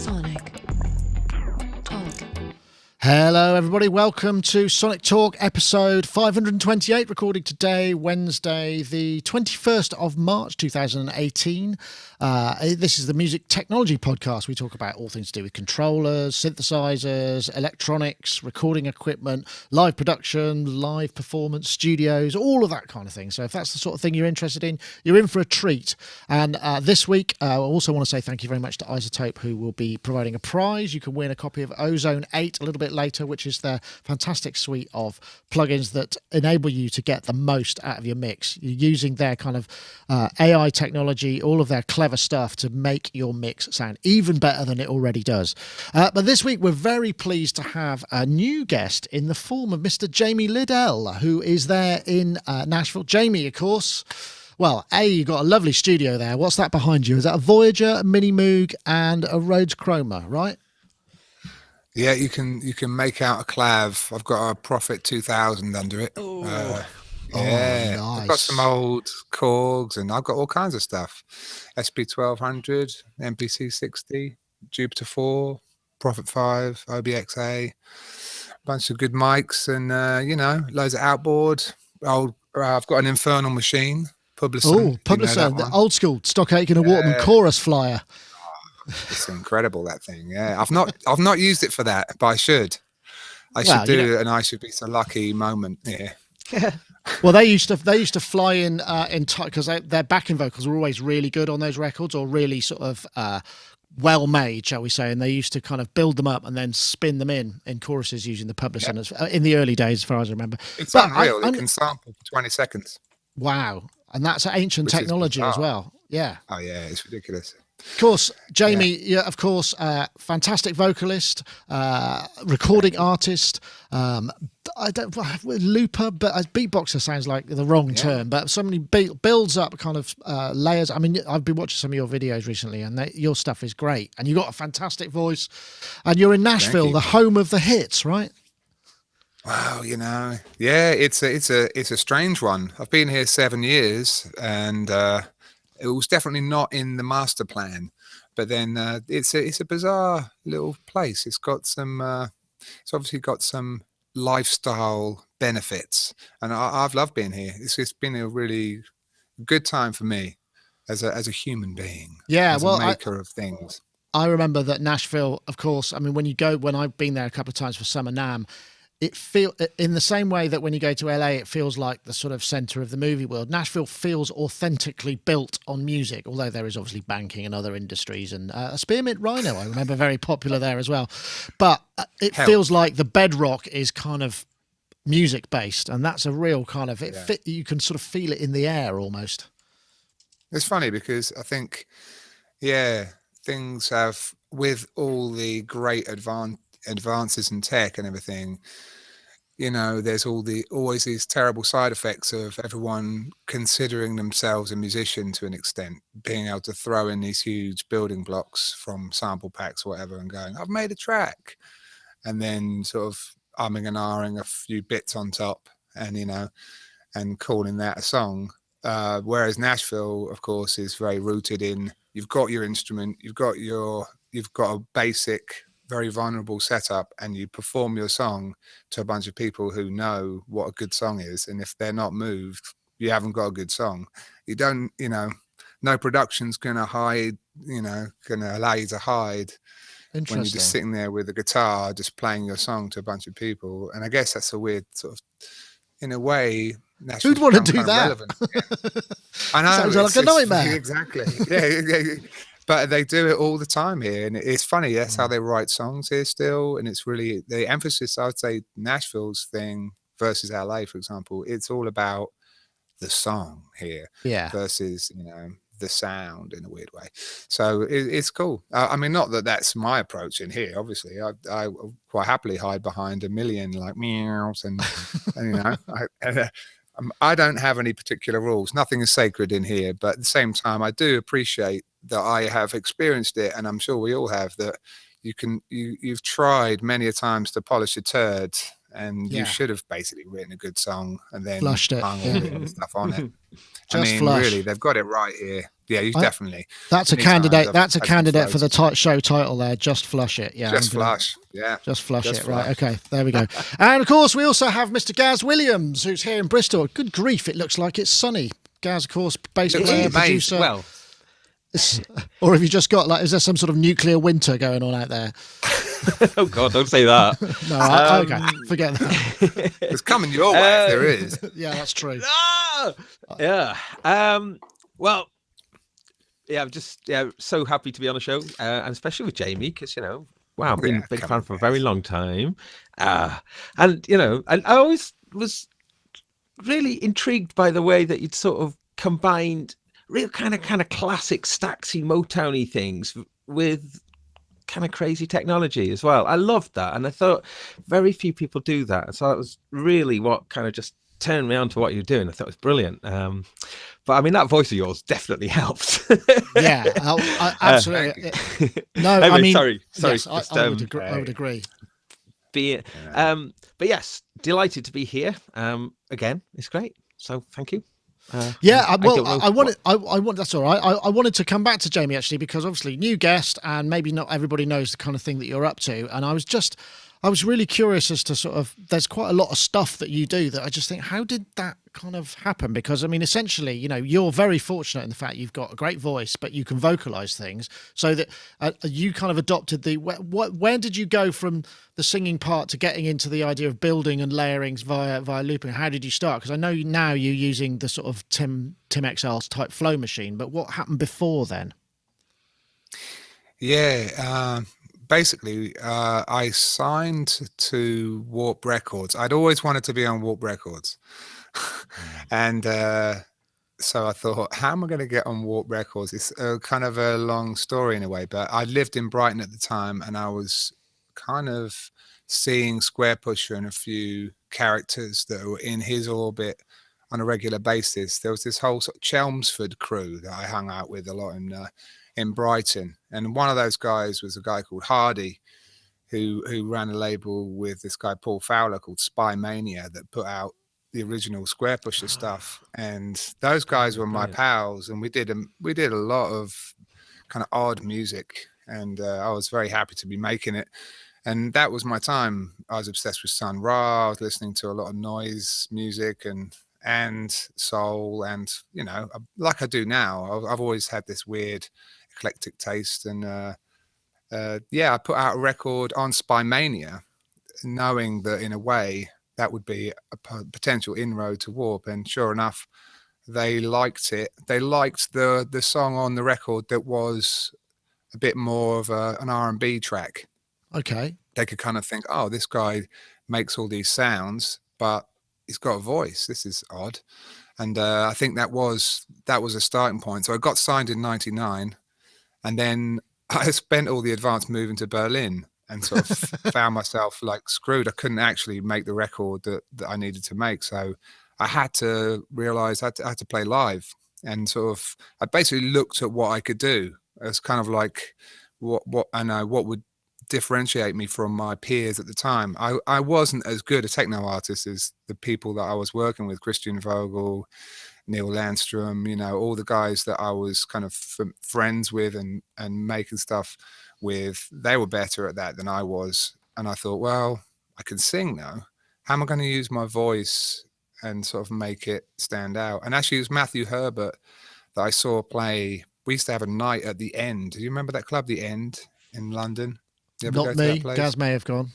Sonic Talk. Hello everybody, welcome to Sonic Talk episode 528, recording today, Wednesday the 21st of March 2018. This is the music technology podcast. We talk about all things to do with controllers, synthesizers, electronics, recording equipment, live production, live performance, studios, all of that kind of thing. So if that's the sort of thing you're interested in, you're in for a treat. And this week, I also want to say thank you very much to iZotope, who will be providing a prize. You can win a copy of Ozone 8 a little bit later, which is their fantastic suite of plugins that enable you to get the most out of your mix. You're using their kind of AI technology, all of their clever stuff to make your mix sound even better than it already does. But this week we're very pleased to have a new guest in the form of Mr. Jamie Lidell, who is there in Nashville. Jamie, of course. Well, you've got a lovely studio there. What's that behind you? Is that a Voyager, a Mini Moog, and a Rhodes Chroma, right? Yeah, you can make out a clav. I've got a Prophet 2000 under it. Nice. I've got some old Korgs, and I've got all kinds of stuff. SP 1200, MPC 60, Jupiter 4, Prophet 5, OBXA, bunch of good mics, and loads of outboard. I've got an Infernal machine, Publicent. Publicent, the old school Stock Aitken and Waterman chorus flyer. It's incredible, that thing. Yeah, I've not used it for that, but I should. I should and I should be so lucky moment. Yeah. Well, they used to fly in because their backing vocals were always really good on those records, or really sort of well made, shall we say? And they used to kind of build them up and then spin them in choruses using the Publicent in the early days, as far as I remember. It's unreal. It can sample for 20 seconds. Wow, and that's ancient technology as well. Yeah. Oh yeah, it's ridiculous. Of course, Jamie, fantastic vocalist, recording artist. I don't looper, but beatboxer sounds like the wrong term. But somebody builds up kind of layers. I mean, I've been watching some of your videos recently, and your stuff is great. And you've got a fantastic voice. And you're in Nashville, the home of the hits, right? Wow, it's a strange one. I've been here 7 years, and it was definitely not in the master plan, but then it's a bizarre little place. It's got some, it's obviously got some lifestyle benefits, and I've loved being here. It's been a really good time for me as a human being. Yeah, as a maker of things. I remember that Nashville, of course. I mean, when I've been there a couple of times for Summer NAMM, it feels in the same way that when you go to LA, it feels like the sort of center of the movie world. Nashville feels authentically built on music, although there is obviously banking and other industries, and a Spearmint Rhino, I remember, very popular there as well. But it feels like the bedrock is kind of music based, and that's a real kind of you can sort of feel it in the air almost. It's funny because I think, things have, with all the great advances in tech and everything, there's always these terrible side effects of everyone considering themselves a musician to an extent, being able to throw in these huge building blocks from sample packs or whatever and going, I've made a track, and then sort of umming and ahhing a few bits on top and calling that a song. Whereas Nashville, of course, is very rooted in, you've got your instrument, you've got a basic, very vulnerable setup, and you perform your song to a bunch of people who know what a good song is, and if they're not moved, you haven't got a good song. You don't, no production's gonna hide, gonna allow you to hide when you're just sitting there with a guitar just playing your song to a bunch of people. And I guess that's a weird sort of, in a way, who'd want to do that? I know, sounds like a nightmare. Exactly. Yeah. But they do it all the time here, and it's funny. That's how they write songs here still, and it's really the emphasis. I would say Nashville's thing versus LA, for example. It's all about the song here, versus the sound in a weird way. So it's cool. I mean, not that that's my approach in here. Obviously, I quite happily hide behind a million like meows, and I don't have any particular rules. Nothing is sacred in here, but at the same time, I do appreciate that I have experienced it, and I'm sure we all have, that you've tried many a times to polish a turd, and you should have basically written a good song and then flushed it, hung all the other stuff on it. Really, they've got it right here. Yeah, you definitely. That's a Anytime candidate. I've That's a had some candidate for the flows. show title there. Just flush it. Yeah. Just flush. Yeah. Just flush Just it. Right. flush. Okay. There we go. And of course, we also have Mr. Gaz Williams, who's here in Bristol. Good grief! It looks like it's sunny. Gaz, of course, bass player, producer. Well, or have you just got like? Is there some sort of nuclear winter going on out there? oh God, don't say that. No. Okay. Forget that. It's coming your way if there is. Yeah, that's true. Yeah. Well, yeah, I'm just so happy to be on the show, and especially with Jamie, because wow, I've been a big fan for a very long time, and I always was really intrigued by the way that you'd sort of combined real kind of classic Staxy Motowny things with kind of crazy technology as well. I loved that, and I thought very few people do that, so that was really what kind of just turned me on to what you're doing. I thought it was brilliant. But I mean, that voice of yours definitely helps. Yeah, absolutely. No, anyway, I mean, sorry. Yes, I would agree. But yes, delighted to be here. Again, it's great. So thank you. I want. That's all right. I wanted to come back to Jamie actually, because obviously new guest, and maybe not everybody knows the kind of thing that you're up to. And I was really curious as to sort of, there's quite a lot of stuff that you do that I just think, how did that kind of happen? Because I mean, essentially, you're very fortunate in the fact you've got a great voice, but you can vocalize things, so that you kind of adopted where did you go from the singing part to getting into the idea of building and layerings via looping? How did you start? Because I know now you're using the sort of Tim XL type flow machine, but what happened before then? Yeah, basically, I signed to Warp Records. I'd always wanted to be on Warp Records. And so I thought, how am I going to get on Warp Records? It's kind of a long story in a way, but I lived in Brighton at the time, and I was kind of seeing Square Pusher and a few characters that were in his orbit on a regular basis. There was this whole sort of Chelmsford crew that I hung out with a lot in Brighton, and one of those guys was a guy called Hardy, who ran a label with this guy Paul Fowler called Spy Mania that put out the original Square Pusher stuff. And those guys were my pals, and we did a lot of kind of odd music, and I was very happy to be making it. And that was my time. I was obsessed with Sun Ra. I was listening to a lot of noise music and soul, and like I do now. I've always had this weird eclectic taste, and I put out a record on Spy Mania, knowing that in a way that would be a potential inroad to Warp. And sure enough, they liked it. They liked the song on the record that was a bit more of an R&B track. Okay. They could kind of think, oh, this guy makes all these sounds, but he's got a voice. This is odd. And I think that was a starting point. So I got signed in '99, and then I spent all the advance moving to Berlin, and sort of found myself like screwed. I couldn't actually make the record that I needed to make. So I had to realize I had to play live, and sort of I basically looked at what I could do as kind of like what would differentiate me from my peers at the time. I wasn't as good a techno artist as the people that I was working with, Christian Vogel, Neil Landstrom, all the guys that I was kind of friends with and making stuff with. They were better at that than I was. And I thought, well, I can sing now. How am I going to use my voice and sort of make it stand out? And actually, it was Matthew Herbert that I saw play. We used to have a night at the End. Do you remember that club, the End, in London? Not me. Gaz may have gone.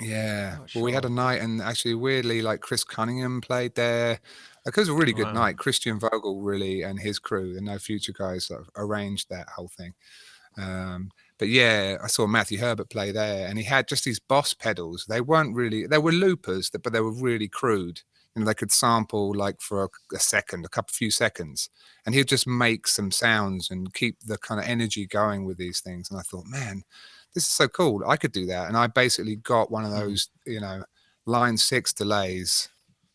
Yeah. Well, we had a night, and actually, weirdly, like Chris Cunningham played there. Like, it was a really good night. Christian Vogel really, and his crew, the No Future guys, sort of arranged that whole thing. But yeah, I saw Matthew Herbert play there, and he had just these Boss pedals. They were loopers, but they were really crude. They could sample like for a second, few seconds, and he'd just make some sounds and keep the kind of energy going with these things. And I thought, man, this is so cool. I could do that. And I basically got one of those, line 6 delays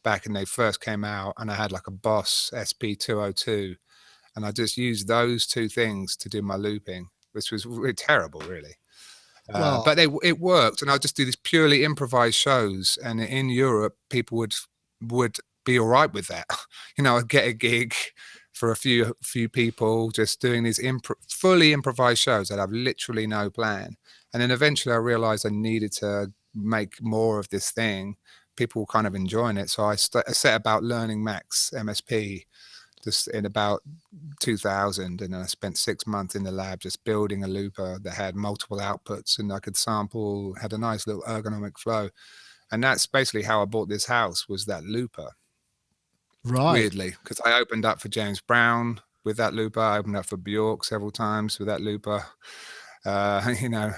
back when they first came out, and I had like a Boss SP202, and I just used those two things to do my looping, which was really terrible, really. But it worked, and I'd just do these purely improvised shows, and in Europe, people would be all right with that. I'd get a gig for a few people, just doing these fully improvised shows that have literally no plan. And then eventually I realized I needed to make more of this thing. People were kind of enjoying it. So I set about learning Mac's MSP just in about 2000. And then I spent 6 months in the lab just building a looper that had multiple outputs and I could sample, had a nice little ergonomic flow. And that's basically how I bought this house, was that looper. Right. Weirdly, because I opened up for James Brown with that looper. I opened up for Bjork several times with that looper. You know,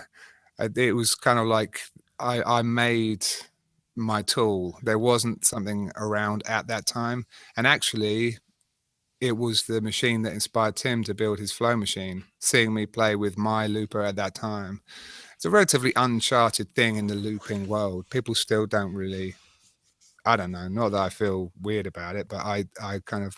it was kind of like I made my tool. There wasn't something around at that time. And actually, it was the machine that inspired Tim to build his flow machine, seeing me play with my looper at that time. It's a relatively uncharted thing in the looping world. People still don't really, I don't know, not that I feel weird about it, but I kind of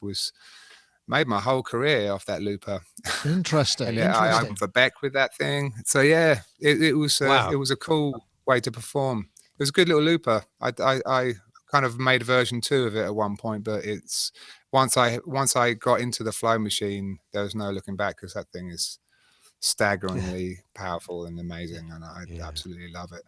made my whole career off that looper. Interesting. And Interesting. I opened for Beck with that thing. So yeah, it was Wow. it was a cool way to perform. It was a good little looper. I kind of made version 2 of it at one point, but it's once I got into the flow machine, there was no looking back, because that thing is staggeringly powerful and amazing, and I absolutely love it.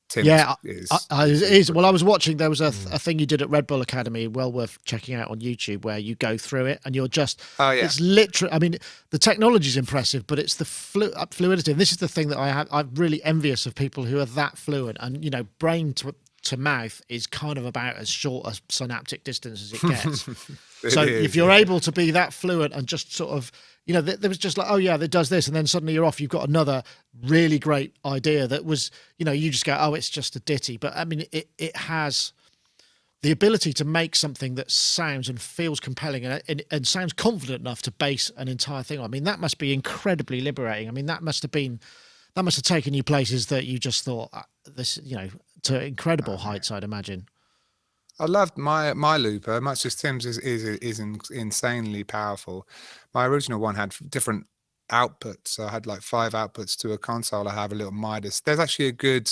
Tim is well, I was watching, there was a thing you did at Red Bull Academy, well worth checking out on YouTube, where you go through it and you're just, it's literally, I mean, the technology is impressive, but it's the fluidity. And this is the thing that I'm really envious of, people who are that fluent. And, you know, brain to mouth is kind of about as short a synaptic distance as it gets. If you're able to be that fluent and just sort of, you know, there was just like, oh yeah, that does this, and then suddenly you're off. You've got another really great idea that was, you know, you just go, oh, it's just a ditty. But I mean, it has the ability to make something that sounds and feels compelling and sounds confident enough to base an entire thing on. I mean, that must be incredibly liberating. I mean, that must have taken you places that you just thought, this, you know, to incredible heights, I'd imagine. I loved my looper, much as Tim's is insanely powerful. My original one had different outputs. So I had like 5 outputs to a console. I have a little Midas. There's actually a good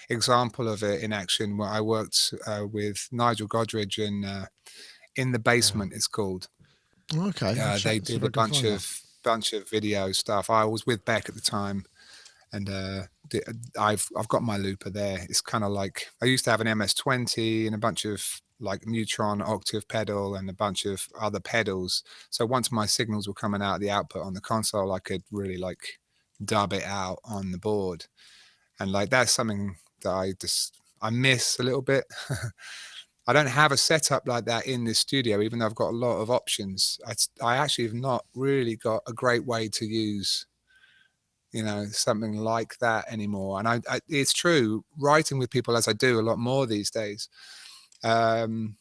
example of it in action where I worked with Nigel Godridge in the basement. It's called. Okay. They did a bunch of video stuff. I was with Beck at the time. And I've got my looper there. It's kind of like, I used to have an MS-20 and a bunch of like Neutron octave pedal and a bunch of other pedals. So once my signals were coming out of the output on the console, I could really like dub it out on the board. And like, that's something that I miss a little bit. I don't have a setup like that in this studio, even though I've got a lot of options. I actually have not really got a great way to use, you know, something like that anymore. And it's true, writing with people as I do a lot more these days, and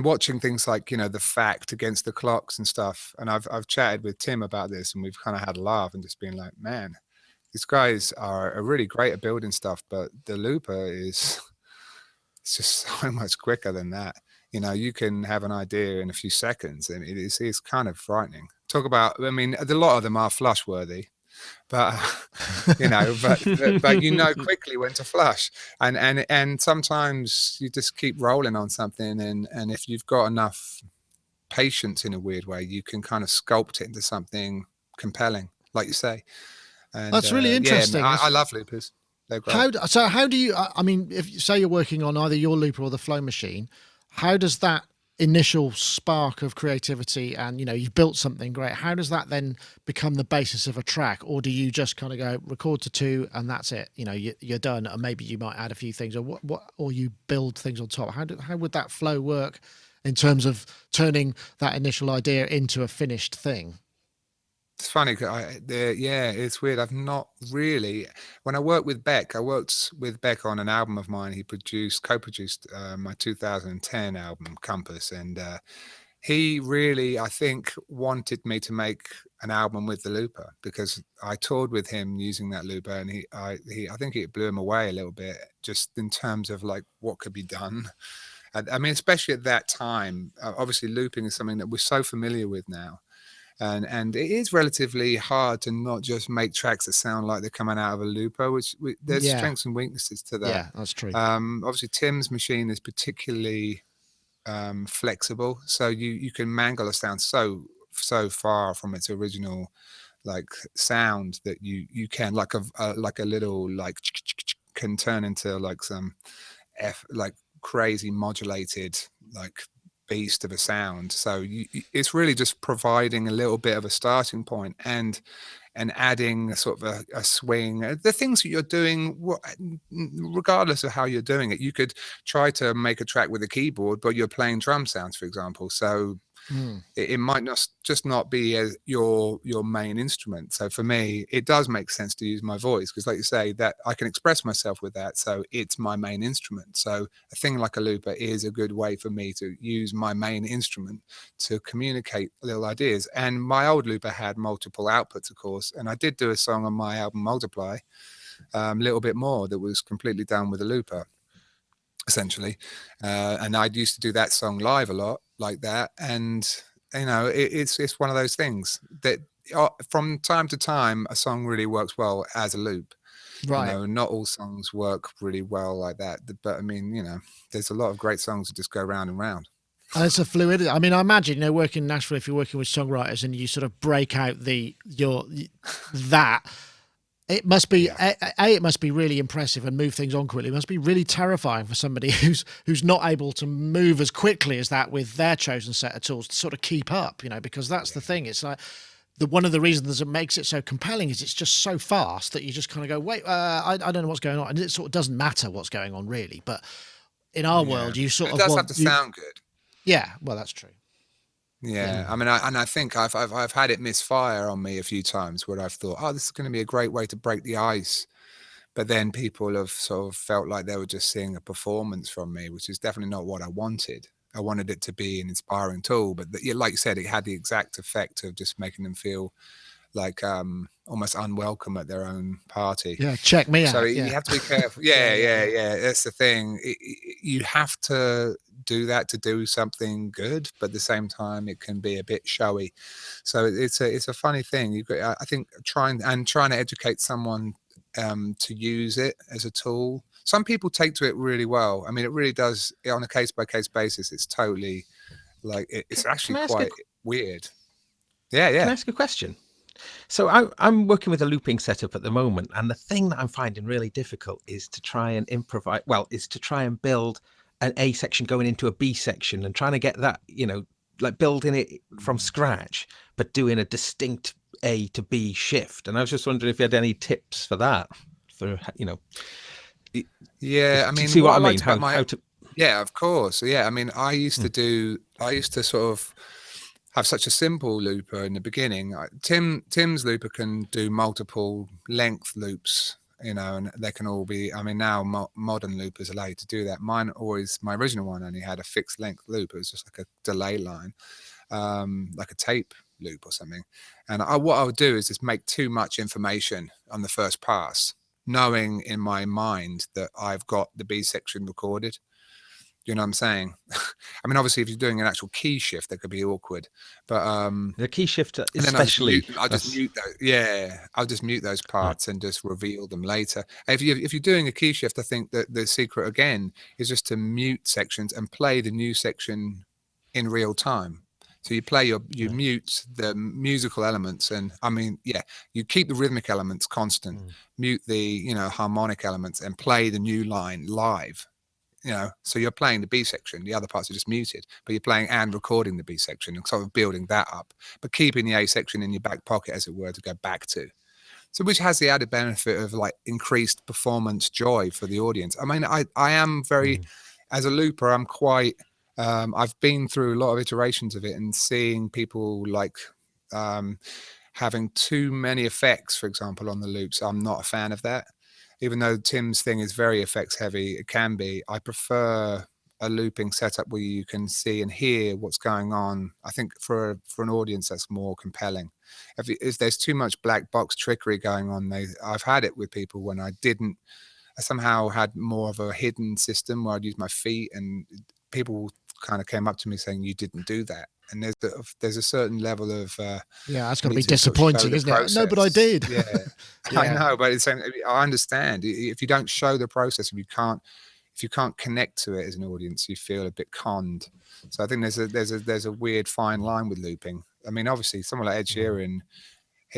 watching things like, you know, The Fact Against the Clocks and stuff. And I've chatted with Tim about this, and we've kind of had a laugh and just been like, man, these guys are really great at building stuff, but the looper it's just so much quicker than that. You know, you can have an idea in a few seconds, and it's kind of frightening. Talk about, I mean, a lot of them are flush worthy, but you know, but you know quickly when to flush, and sometimes you just keep rolling on something, and if you've got enough patience in a weird way, you can kind of sculpt it into something compelling, like you say. And that's really interesting. Yeah, I love loopers. They're great. How do you, I mean, if you say you're working on either your looper or the flow machine, how does that initial spark of creativity, and, you know, you've built something great, how does that then become the basis of a track? Or do you just kind of go record to 2 and that's it, you know, you're done, and maybe you might add a few things, or or you build things on top? How would that flow work in terms of turning that initial idea into a finished thing? It's funny, it's weird. I've not really, when I worked with Beck on an album of mine. He co-produced my 2010 album Compass, and he really, I think, wanted me to make an album with the looper, because I toured with him using that looper, and I think it blew him away a little bit, just in terms of like what could be done. I mean, especially at that time, obviously looping is something that we're so familiar with now. And it is relatively hard to not just make tracks that sound like they're coming out of a looper, there's strengths and weaknesses to that. Yeah, that's true. Obviously, Tim's machine is particularly flexible, so you can mangle a sound so so far from its original like sound that you can like a little like can turn into like some like crazy modulated like beast of a sound. So it's really just providing a little bit of a starting point and adding sort of a swing. The things that you're doing, regardless of how you're doing it, you could try to make a track with a keyboard, but you're playing drum sounds, for example. So it might not be as your main instrument. So for me, it does make sense to use my voice because, like you say, that I can express myself with that. So it's my main instrument. So a thing like a looper is a good way for me to use my main instrument to communicate little ideas. And my old looper had multiple outputs, of course. And I did do a song on my album Multiply, a little bit more, that was completely done with a looper, essentially. And I used to do that song live a lot like that. And, you know, it's one of those things that from time to time, a song really works well as a loop. Right. You know, not all songs work really well like that. But I mean, you know, there's a lot of great songs that just go round and round. And it's a fluidity. I mean, I imagine, you know, working in Nashville, if you're working with songwriters and you sort of break out that, it must be it must be really impressive and move things on quickly. It must be really terrifying for somebody who's not able to move as quickly as that with their chosen set of tools to sort of keep up, you know, because that's the thing. It's like one of the reasons that makes it so compelling is it's just so fast that you just kind of go, wait, I don't know what's going on, and it sort of doesn't matter what's going on really. But in our world, you sort of does have to sound good. Yeah, well, that's true. Yeah, I mean, I think I've had it misfire on me a few times where I've thought, oh, this is going to be a great way to break the ice, but then people have sort of felt like they were just seeing a performance from me, which is definitely not what I wanted. I wanted it to be an inspiring tool, but like you said, it had the exact effect of just making them feel like almost unwelcome at their own party. Yeah, check me out. So you have to be careful. Yeah. That's the thing. You have to do that to do something good, but at the same time, it can be a bit showy. So it's a funny thing. You've got, I think, trying to educate someone to use it as a tool. Some people take to it really well. I mean, it really does on a case by case basis. It's totally like it's actually quite weird. Yeah. Can I ask a question? So I'm working with a looping setup at the moment, and the thing that I'm finding really difficult is to try and improvise. Well, is to try and build an A section going into a B section and trying to get that, you know, like building it from scratch, but doing a distinct A to B shift. And I was just wondering if you had any tips for that. For, you know, yeah, I mean, see what I mean? How to? Yeah, of course. Yeah, I mean, I used to sort of have such a simple looper in the beginning. Tim's looper can do multiple length loops, you know, and they can all be, I mean, now modern loopers allow you to do that. My original one only had a fixed length loop. It was just like a delay line, like a tape loop or something. And what I would do is just make too much information on the first pass, knowing in my mind that I've got the B section recorded. You know what I'm saying? I mean, obviously, if you're doing an actual key shift, that could be awkward. But the key shift, especially, I'll just mute those. Yeah, I'll just mute those parts and just reveal them later. If you're doing a key shift, I think that the secret again is just to mute sections and play the new section in real time. So you mute the musical elements, and I mean, you keep the rhythmic elements constant, mute the harmonic elements, and play the new line live. You know, so you're playing the B section, the other parts are just muted, but you're playing and recording the B section and sort of building that up, but keeping the A section in your back pocket, as it were, to go back to. So which has the added benefit of like increased performance joy for the audience. I mean, I am very, as a looper, I'm quite, I've been through a lot of iterations of it and seeing people like having too many effects, for example, on the loops. I'm not a fan of that. Even though Tim's thing is very effects heavy, it can be. I prefer a looping setup where you can see and hear what's going on. I think for an audience, that's more compelling. If there's too much black box trickery going on, I've had it with people when I somehow had more of a hidden system where I'd use my feet, and people kind of came up to me saying, "You didn't do that." And there's a certain level of that's got to be disappointing, isn't it? No, but I did. Yeah. I know, but it's, I understand. If you don't show the process, if you can't connect to it as an audience, you feel a bit conned. So I think there's a weird fine line with looping. I mean, obviously, someone like Ed Sheeran,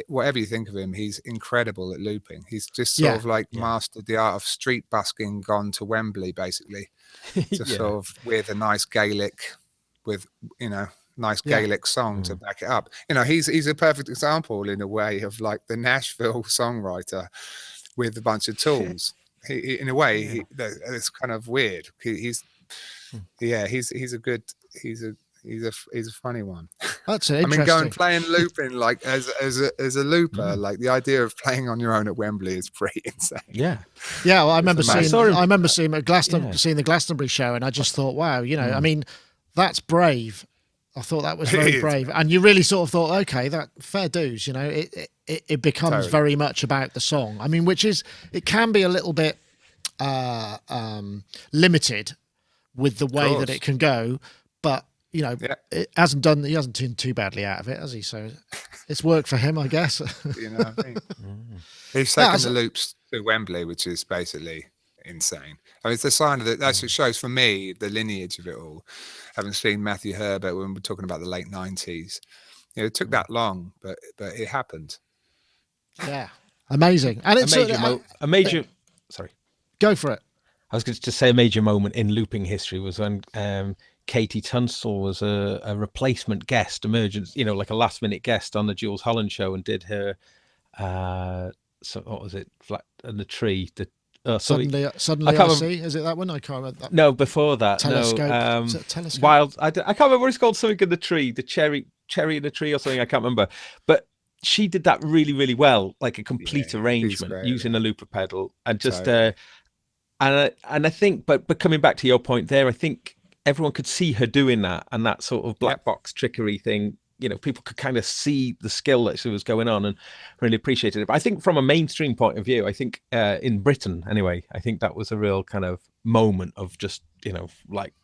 whatever you think of him, he's incredible at looping. He's just sort of like mastered the art of street busking gone to Wembley, basically, to sort of with a nice Gaelic, with nice Gaelic song to back it up. He's a perfect example in a way of like the Nashville songwriter with a bunch of tools. In a way, it's kind of weird. He's a funny one. That's interesting. I mean, going playing looping like as a looper, like the idea of playing on your own at Wembley is pretty insane. Yeah. Well, I remember seeing him at seeing the Glastonbury show, and I just thought, wow, I mean, that's brave. I thought that was very brave, and you really sort of thought, okay, that fair dues. It becomes very much about the song. I mean, it can be a little bit limited with the way that it can go, but it he hasn't done too badly out of it, has he? So it's worked for him, I guess. You know what I mean? He's taken the loops to Wembley, which is basically insane. I mean, it's a sign of that. That's what shows for me the lineage of it all. Having seen Matthew Herbert when we're talking about the late 90s, it took that long, but it happened. Yeah, amazing. And it's a major. Sorry, go for it. I was going to say a major moment in looping history was when Katie Tunstall was a replacement guest, like a last minute guest on the Jules Holland show, and did her. So what was it? Flat in the tree. Suddenly I see. Is it that one? I can't remember that. No, before that. Telescope. No. Is it Telescope? Wild. I can't remember what it's called. Something in the tree. The cherry in the tree or something. I can't remember. But she did that really, really well, like a complete arrangement using a looper pedal, and just. And I think, but coming back to your point there, I think everyone could see her doing that, and that sort of black box trickery thing. People could kind of see the skill that she was going on and really appreciated it. But I think from a mainstream point of view, I think in Britain anyway, I think that was a real kind of moment of just,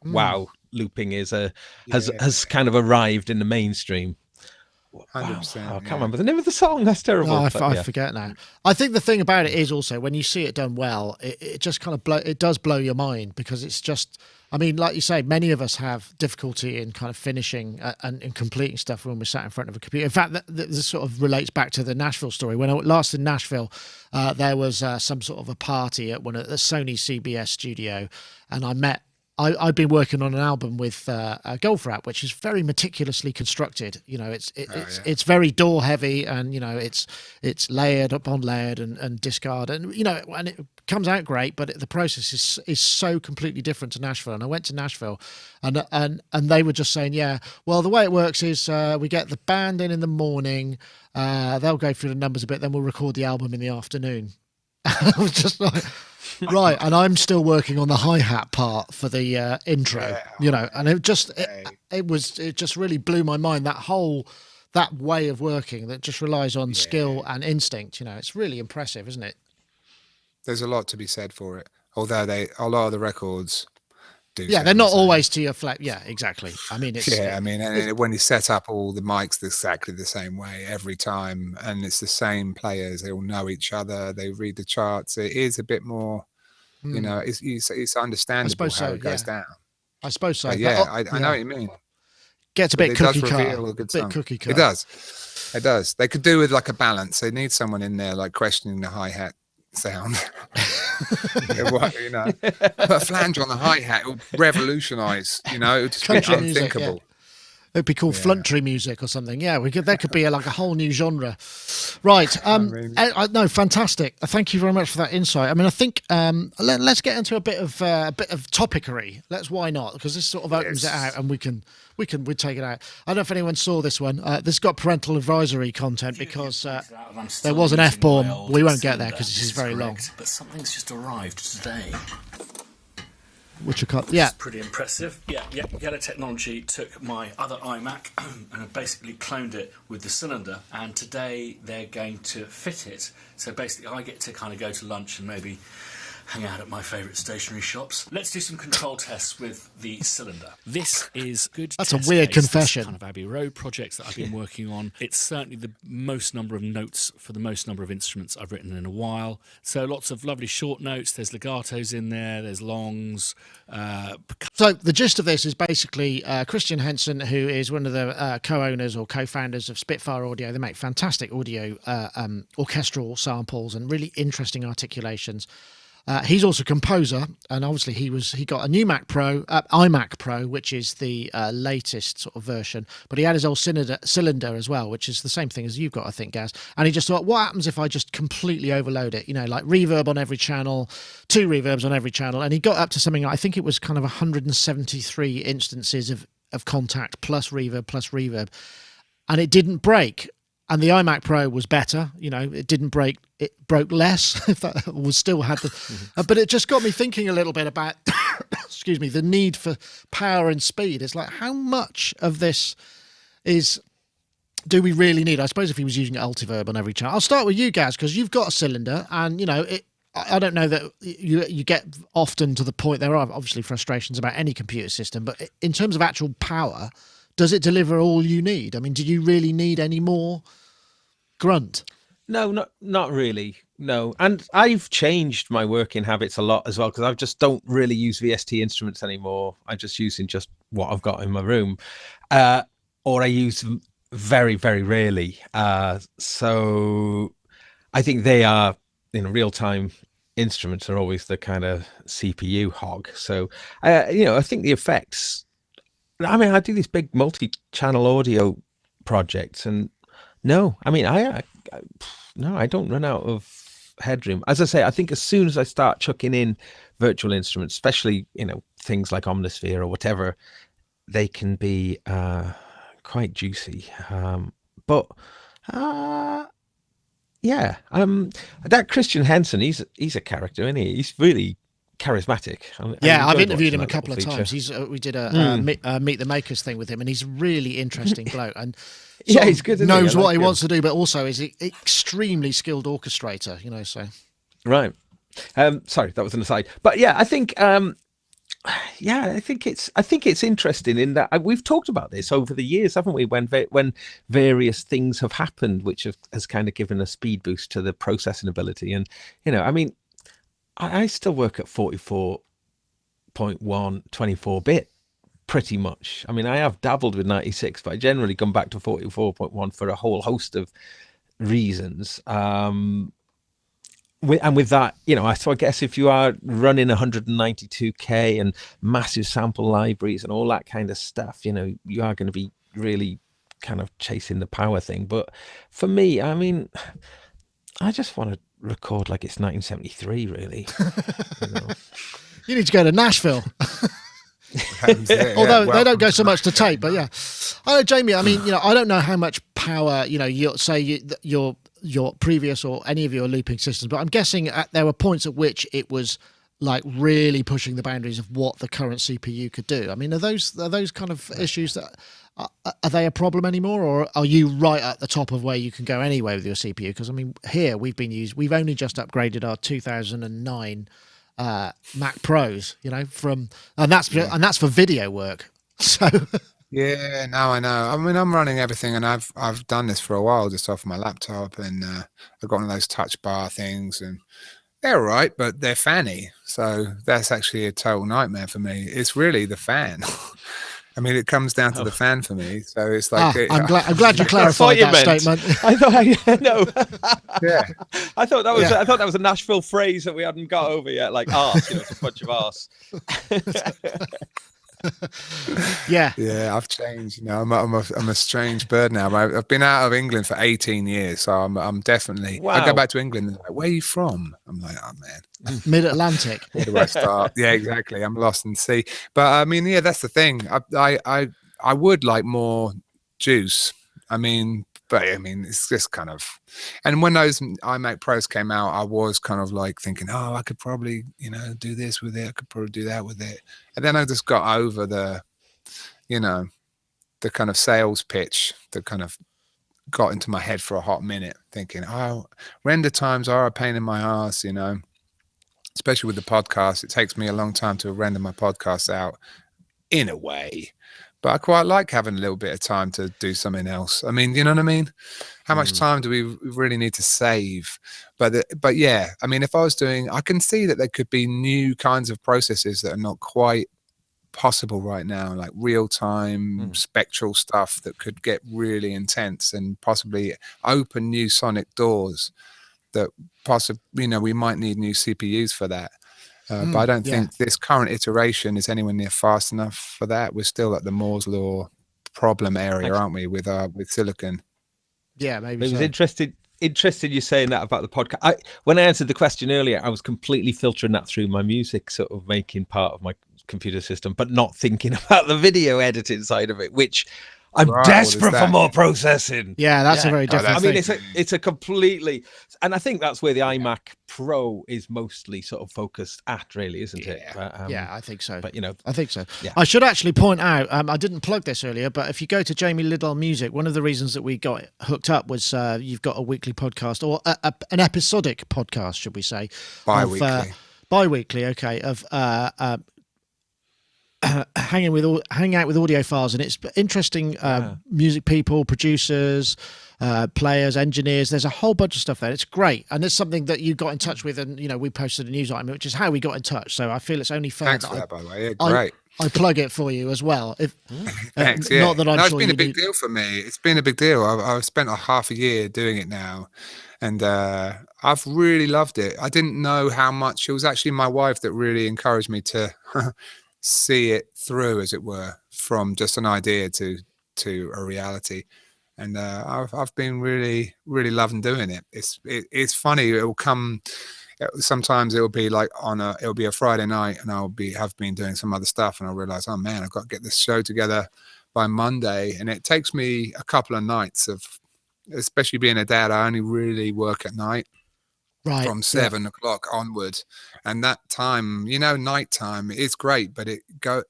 wow, looping has kind of arrived in the mainstream. 100%. Wow. I can't remember the name of the song. That's terrible. No, I forget now. I think the thing about it is also when you see it done well, it just kind of does blow your mind, because it's just, I mean, like you say, many of us have difficulty in kind of finishing and completing stuff when we're sat in front of a computer. In fact, this sort of relates back to the Nashville story. When I was last in Nashville, there was some sort of a party at the Sony CBS studio, and I'd been working on an album with Goldfrapp, which is very meticulously constructed. It's very door heavy, and it's layered upon layered and discard, and and it comes out great. But the process is so completely different to Nashville. And I went to Nashville, and they were just saying, well, the way it works is we get the band in the morning, they'll go through the numbers a bit, then we'll record the album in the afternoon. I was just like. Right, and I'm still working on the hi-hat part for the intro, and it just really blew my mind, that way of working that just relies on skill and instinct. It's really impressive, isn't it? There's a lot to be said for it, although a lot of the records do. Yeah, they're not always to your flat. Yeah, exactly. I mean, when you set up all the mics exactly the same way every time, and it's the same players, they all know each other, they read the charts. It is a bit more, it's understandable how it goes down. I suppose so. But I know what you mean. Gets a bit cookie cutter. It does. They could do with like a balance. They need someone in there like questioning the hi-hat sound. Put a flange on the hi-hat, it will revolutionize, it would just be unthinkable. Music, it'd be called fluntree music or something. There could be like a whole new genre. Right. No, fantastic. Thank you very much for that insight. I mean, I think let's get into a bit of topickery. Why not? Because this sort of opens it out, and we take it out. I don't know if anyone saw this one. This got parental advisory content because there was an F-bomb. We won't get there because this is very long. But something's just arrived today. Which are cut. Which is pretty impressive. Yellow Technology took my other iMac and basically cloned it with the cylinder, and today they're going to fit it. So basically I get to kind of go to lunch and maybe hang out at my favourite stationery shops. Let's do some control tests with the cylinder. This is good. That's a weird case. confession. This kind of Abbey Road projects that I've been working on. It's certainly the most number of notes for the most number of instruments I've written in a while. So lots of lovely short notes. There's legatos in there. There's longs. So the gist of this is basically Christian Henson, who is one of the co-owners or co-founders of Spitfire Audio. They make fantastic audio orchestral samples and really interesting articulations. He's also a composer, and obviously he got a new iMac Pro, which is the latest sort of version. But he had his old cylinder as well, which is the same thing as you've got, I think, Gaz. And he just thought, what happens if I just completely overload it? You know, like reverb on every channel, 2 reverbs on every channel. And he got up to something, I think it was kind of 173 instances of contact plus reverb. And it didn't break. And the iMac Pro was better, you know, it didn't break, it broke less, if that was still had the, but it just got me thinking a little bit about, excuse me, the need for power and speed. It's like, how much of this do we really need? I suppose if he was using Ultiverb on every channel. I'll start with you, Gaz, because you've got a cylinder, and, you know, I don't know that you get often to the point, there are obviously frustrations about any computer system, but in terms of actual power, does it deliver all you need? I mean, do you really need any more grunt? No, not really. No. And I've changed my working habits a lot as well, because I just don't really use VST instruments anymore. I'm just using just what I've got in my room. Or I use them very, very rarely. So I think they are, real-time instruments are always the kind of CPU hog. So, I think the effects, I mean, I do these big multi-channel audio projects, and no, I mean, I don't run out of headroom. As I say, I think as soon as I start chucking in virtual instruments, especially, things like Omnisphere or whatever, they can be quite juicy. That Christian Henson, he's a character, isn't he? He's really charismatic. I've interviewed him a couple of times. We did a Meet the Makers thing with him, and he's a really interesting bloke, and he's good. Knows what he wants to do, but also is an extremely skilled orchestrator. So right. Sorry, that was an aside, but yeah, I think I think it's interesting in that we've talked about this over the years, haven't we? When various things have happened, which has kind of given a speed boost to the processing ability, and I mean, I still work at 44.1 24-bit pretty much. I mean, I have dabbled with 96, but I generally come back to 44.1 for a whole host of reasons. And with that, so I guess if you are running 192K and massive sample libraries and all that kind of stuff, you are going to be really kind of chasing the power thing. But for me, I mean, I just want to record like it's 1973, really. You need to go to Nashville. Although they don't go so much to tape, but yeah. I know, Jamie, I mean, I don't know how much power, your previous or any of your looping systems, but I'm guessing there were points at which it was like really pushing the boundaries of what the current CPU could do. I mean, are those kind of issues that are they a problem anymore, or are you right at the top of where you can go anyway with your CPU? Because I mean, here we've only just upgraded our 2009 Mac Pros, and that's for video work. So yeah, now I know. I mean, I'm running everything, and I've done this for a while just off my laptop, and I've got one of those touch bar things, and they're all right, but they're fanny. So that's actually a total nightmare for me. It's really the fan. I mean, it comes down to the fan for me. So it's like I'm glad you clarified that statement. I thought no. Yeah. I thought that was a Nashville phrase that we hadn't got over yet. Like arse, it's a bunch of arse. Yeah. I've changed. I'm a strange bird now. I've been out of England for 18 years, so I'm definitely. Wow. I go back to England and like, where are you from? I'm like, oh man, Mid-Atlantic. Where do I start? Yeah, exactly. I'm lost in the sea. But I mean, yeah, that's the thing. I would like more juice. I mean, it's just kind of. And when those iMac Pros came out, I was kind of like thinking, oh, I could probably, do this with it. I could probably do that with it. And then I just got over the kind of sales pitch that kind of got into my head for a hot minute, thinking, oh, render times are a pain in my ass, especially with the podcast. It takes me a long time to render my podcasts out in a way, but I quite like having a little bit of time to do something else. I mean, you know what I mean? How much time do we really need to save? But yeah, I mean, if I was doing, I can see that there could be new kinds of processes that are not quite possible right now, like real-time spectral stuff that could get really intense and possibly open new sonic doors that possibly, you know, we might need new CPUs for that. But I don't think this current iteration is anywhere near fast enough for that. We're still at the Moore's law problem area, aren't we, with silicon? Yeah, maybe. It was interested you saying that about the podcast. When I answered the question earlier, I was completely filtering that through my music, sort of making part of my computer system, but not thinking about the video editing side of it, which I'm desperate for more processing. Yeah, that's a very different thing. I mean, thing. it's a completely, and I think that's where the iMac Pro is mostly sort of focused at, really, isn't it? But, yeah, I think so. But, you know, I think so. Yeah. I should actually point out, I didn't plug this earlier, but if you go to Jamie Lidell Music, one of the reasons that we got hooked up was you've got a weekly podcast, or an episodic podcast, should we say? Bi-weekly. Bi-weekly, okay, of hang out with audiophiles, and it's interesting. Music people, producers, players, engineers. There's a whole bunch of stuff there. It's great, and it's something that you got in touch with, and you know we posted a news item, which is how we got in touch. So I feel it's only fair. Thanks for that, by the way. Yeah, great. I plug it for you as well. Thanks. Yeah. Not that I'm sure it's been a big deal for me. It's been a big deal. I've spent a half a year doing it now, and I've really loved it. I didn't know how much. It was actually my wife that really encouraged me to see it through, as it were, from just an idea to a reality. And I've been really loving doing it. It's funny. It will come. Sometimes it will be like it'll be a Friday night, and have been doing some other stuff, and I'll realize, oh man, I've got to get this show together by Monday, and it takes me a couple of nights of, especially being a dad, I only really work at night. Right, from 7 o'clock onwards, and that time, you know, nighttime is great, but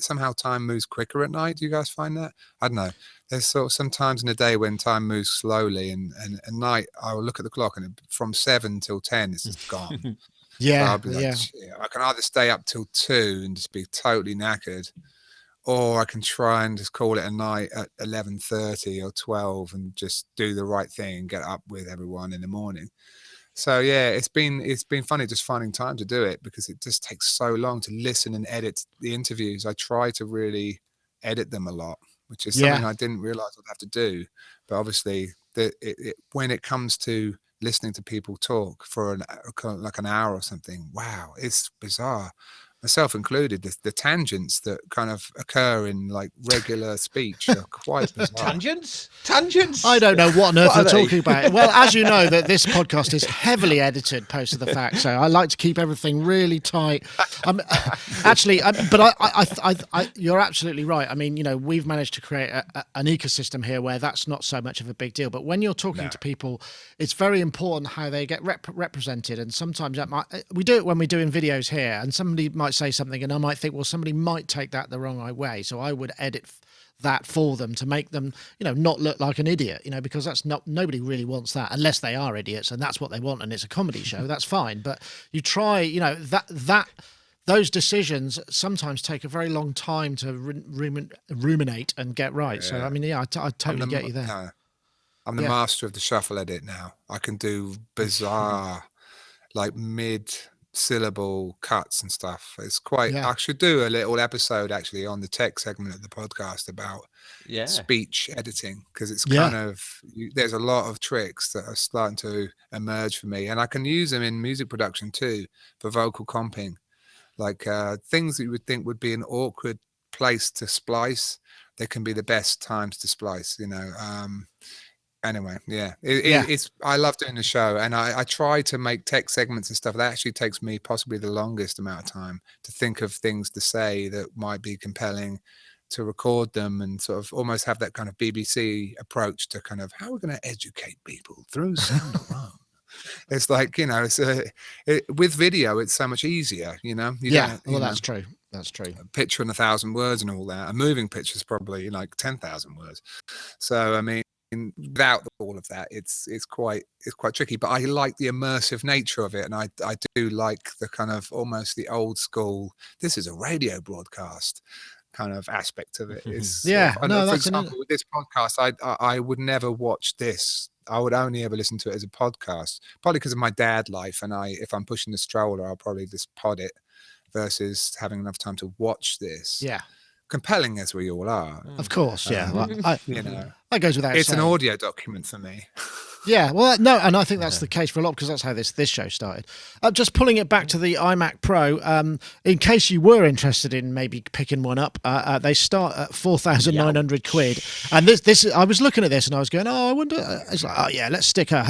somehow time moves quicker at night. Do you guys find that? I don't know. There's sort of some times in the day when time moves slowly, and at night I will look at the clock, and from 7 till 10 it's just gone. So I'll be like, I can either stay up till 2 and just be totally knackered, or I can try and just call it a night at 11:30 or 12 and just do the right thing and get up with everyone in the morning. So yeah, it's been funny just finding time to do it, because it just takes so long to listen and edit the interviews. I try to really edit them a lot, which is something I didn't realize I'd have to do. But obviously, when it comes to listening to people talk for like an hour or something, wow, it's bizarre. Myself included, the tangents that kind of occur in like regular speech are quite bizarre. Tangents? I don't know what on earth they're talking about. Well, as you know, that this podcast is heavily edited post of the fact, so I like to keep everything really tight. You're absolutely right. I mean, you know, we've managed to create an ecosystem here where that's not so much of a big deal. But when you're talking to people, it's very important how they get represented. And sometimes we do it when we're doing videos here, and somebody might say something, and I might think, well, somebody might take that the wrong way, so I would edit that for them to make them, you know, not look like an idiot, you know, because nobody really wants that, unless they are idiots and that's what they want, and it's a comedy show. That's fine, but you try, you know, those decisions sometimes take a very long time to ruminate and get right. So I mean, I totally get you there. No, I'm the master of the shuffle edit now. I can do bizarre, like mid-syllable cuts and stuff. It's quite. I should do a little episode actually on the tech segment of the podcast about speech editing, because it's kind of, there's a lot of tricks that are starting to emerge for me, and I can use them in music production too for vocal comping, like things that you would think would be an awkward place to splice. They can be the best times to splice, you know. Anyway, it's I love doing the show, and I try to make tech segments and stuff. That actually takes me possibly the longest amount of time to think of things to say that might be compelling, to record them, and sort of almost have that kind of BBC approach to kind of how we're going to educate people through sound alone. It's like, you know, with video, it's so much easier, you know. That's true. That's true. A picture in 1,000 words and all that. A moving picture is probably like 10,000 words. So I mean, without all of that, it's quite tricky. But I like the immersive nature of it, and I do like the kind of almost the old school. This is a radio broadcast kind of aspect of it. It's for example, with this podcast, I would never watch this. I would only ever listen to it as a podcast, probably because of my dad life. And if I'm pushing the stroller, I'll probably just pod it versus having enough time to watch this. Yeah. Compelling as we all are. Of course, yeah. That goes without it's saying. an audio document for me. Yeah, well, no, and I think that's the case for a lot, because that's how this show started. Just pulling it back to the iMac Pro, in case you were interested in maybe picking one up, they start at 4,900 quid. And this I was looking at this and I was going, I wonder. It's like, let's stick 10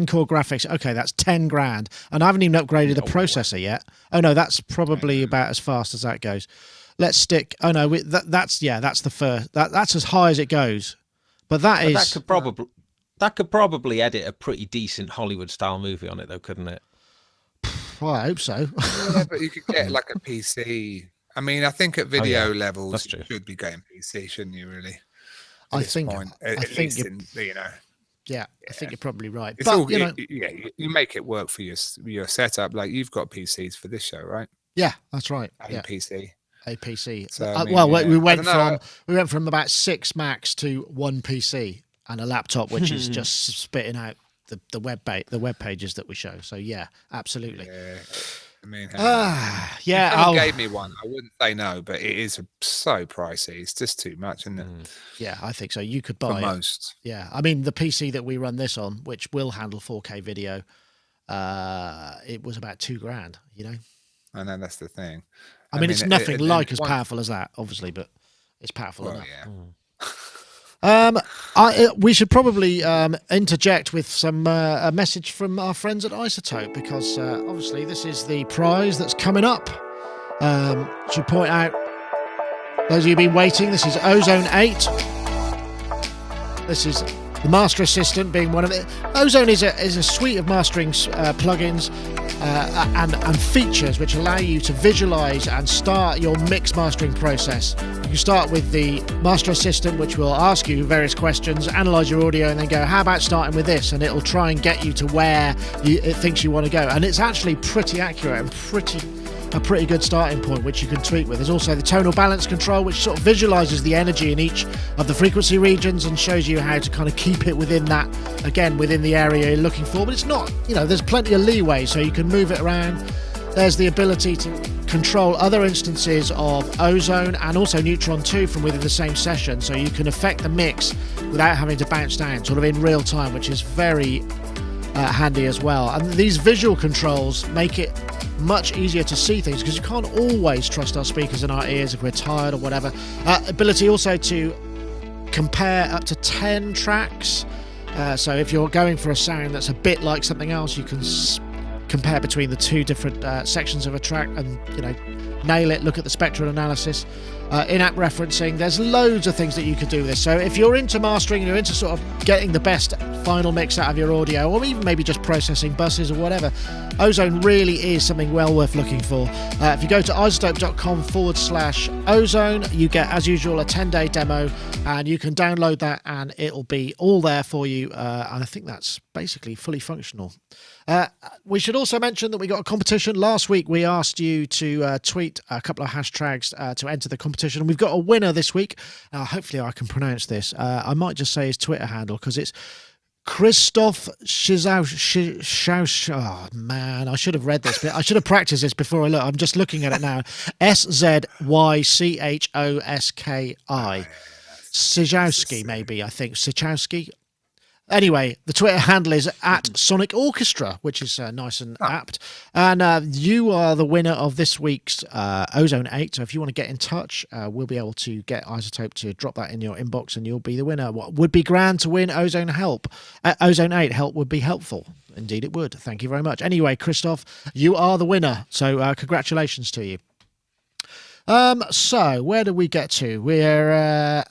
core graphics. Okay, that's 10 grand, and I haven't even upgraded the processor yet. Oh no, that's probably about as fast as that goes. Let's stick. Oh no, that's the first. That's as high as it goes. But that could probably edit a pretty decent Hollywood style movie on it, though, couldn't it? Well, I hope so. Yeah, but you could get like a PC. I mean, I think at video levels, you should be getting PC, shouldn't you? Really? I think you're probably right. It's but you make it work for your setup. Like you've got PCs for this show, right? Yeah, that's right. PC. A PC. So, we went from about 6 Macs to 1 PC and a laptop, which is just spitting out the web pages that we show. So yeah, absolutely. Yeah. I mean, if someone gave me one, I wouldn't say no, but it is so pricey. It's just too much, isn't it? Yeah, I think so. You could buy for most. Yeah, I mean the PC that we run this on, which will handle 4K video, it was about $2,000. You know. I know, that's the thing. I mean, it's nothing like as powerful as that, obviously, but it's powerful enough. Yeah. We should probably interject with some a message from our friends at iZotope, because obviously this is the prize that's coming up. Should point out, those of you who've been waiting, this is Ozone 8. This is the Master Assistant being one of it. Ozone is a suite of mastering plugins and features which allow you to visualize and start your mix mastering process. You can start with the Master Assistant, which will ask you various questions, analyze your audio, and then go, how about starting with this? And it'll try and get you to where it thinks you want to go. And it's actually pretty accurate and a pretty good starting point, which you can tweak with. There's also the tonal balance control, which sort of visualizes the energy in each of the frequency regions and shows you how to kind of keep it within that, again, within the area you're looking for. But it's not, there's plenty of leeway, so you can move it around. There's the ability to control other instances of Ozone and also Neutron 2 from within the same session, so you can affect the mix without having to bounce down, sort of in real time, which is very handy as well. And these visual controls make it much easier to see things, because you can't always trust our speakers in our ears if we're tired or whatever. Ability also to compare up to 10 tracks, so if you're going for a sound that's a bit like something else, you can compare between the two different sections of a track and nail it, look at the spectral analysis. In-app referencing, there's loads of things that you could do with this. So if you're into mastering, you're into sort of getting the best final mix out of your audio, or even maybe just processing buses or whatever, Ozone really is something well worth looking for. If you go to iZotope.com/Ozone, you get, as usual, a 10-day demo, and you can download that and it'll be all there for you. And I think that's basically fully functional. We should also mention that we got a competition. Last week we asked you to tweet a couple of hashtags to enter the competition. We've got a winner this week. Hopefully I can pronounce this. I might just say his Twitter handle, because it's Christoph Schaus. Oh man, I should have read this, but I should have practiced this before I look. I'm just looking at it now. SZYCHOSKI. Sijowski, maybe, I think. Sijowski. Anyway, the Twitter handle is at Sonic Orchestra, which is nice and apt. And you are the winner of this week's Ozone 8. So if you want to get in touch, we'll be able to get iZotope to drop that in your inbox, and you'll be the winner. What would be grand to win Ozone 8 help would be helpful. Indeed it would. Thank you very much. Anyway, Christoph, you are the winner. So congratulations to you. So where do we get to? We're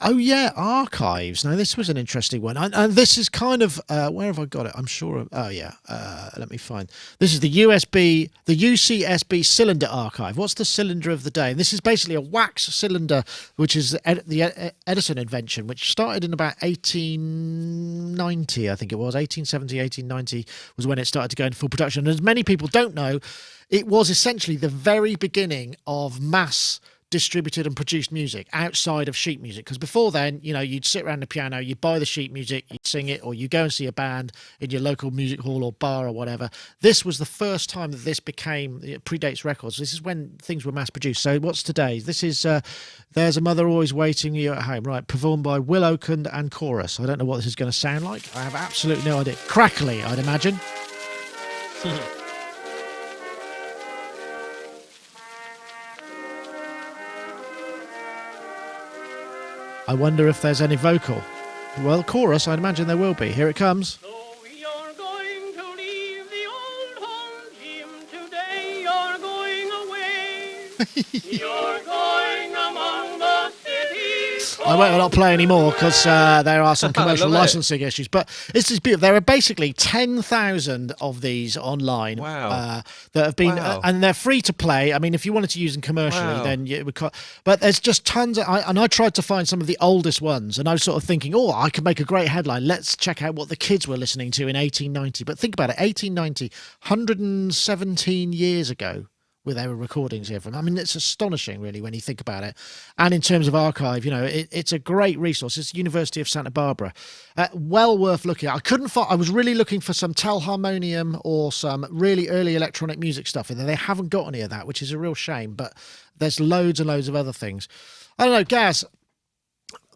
archives. Now this was an interesting one, and this is kind of where have I got it? I'm sure. Let me find. This is the UCSB cylinder archive. What's the cylinder of the day? And this is basically a wax cylinder, which is the Edison invention, which started in about 1890, I think it was 1870, 1890 was when it started to go into full production. And as many people don't know, it was essentially the very beginning of mass distributed and produced music outside of sheet music. Because before then, you'd sit around the piano, you'd buy the sheet music, you'd sing it, or you go and see a band in your local music hall or bar or whatever. This was the first time that this it predates records. This is when things were mass produced. So what's today? This is There's a Mother Always Waiting You at Home, right? Performed by Will Oakland and Chorus. I don't know what this is going to sound like. I have absolutely no idea. Crackly, I'd imagine. I wonder if there's any vocal. Well, chorus, I'd imagine there will be. Here it comes. So you're going to leave the old home, Jim. Today you're going away. You're going among the cities. I won't not play anymore because there are some commercial licensing issues. But it's just beautiful. There are basically 10,000 of these online. Wow. That have been, and they're free to play. I mean, if you wanted to use them commercially, then it would. But there's just tons. I tried to find some of the oldest ones, and I was sort of thinking, I could make a great headline. Let's check out what the kids were listening to in 1890. But think about it, 1890, 117 years ago. With our recordings here from. I mean, it's astonishing, really, when you think about it. And in terms of archive, it's a great resource. It's the University of Santa Barbara. Well worth looking at. I couldn't find. I was really looking for some Telharmonium or some really early electronic music stuff, and they haven't got any of that, which is a real shame. But there's loads and loads of other things. I don't know, Gaz.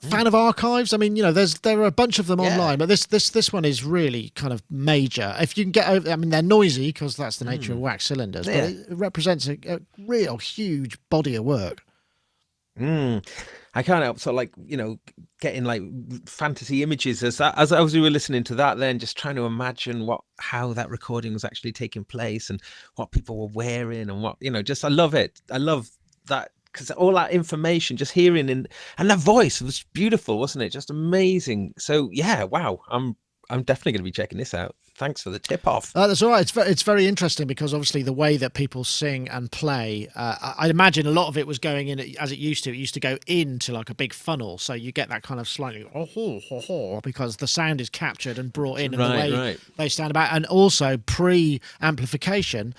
Fan of archives? I mean, there are a bunch of them online, but this one is really kind of major. If you can get over, I mean, they're noisy because that's the nature of wax cylinders, but it represents a real huge body of work. I can't help getting like fantasy images as we were listening to that, then just trying to imagine how that recording was actually taking place and what people were wearing and what I love it. I love that. Because all that information, just hearing and that voice was beautiful, wasn't it? Just amazing. So yeah, wow. I'm definitely going to be checking this out. Thanks for the tip off. That's all right. It's very interesting because obviously the way that people sing and play, I imagine a lot of it was going in as it used to. It used to go into like a big funnel, so you get that kind of slightly because the sound is captured and brought in, and the way they stand about, and also pre-amplification.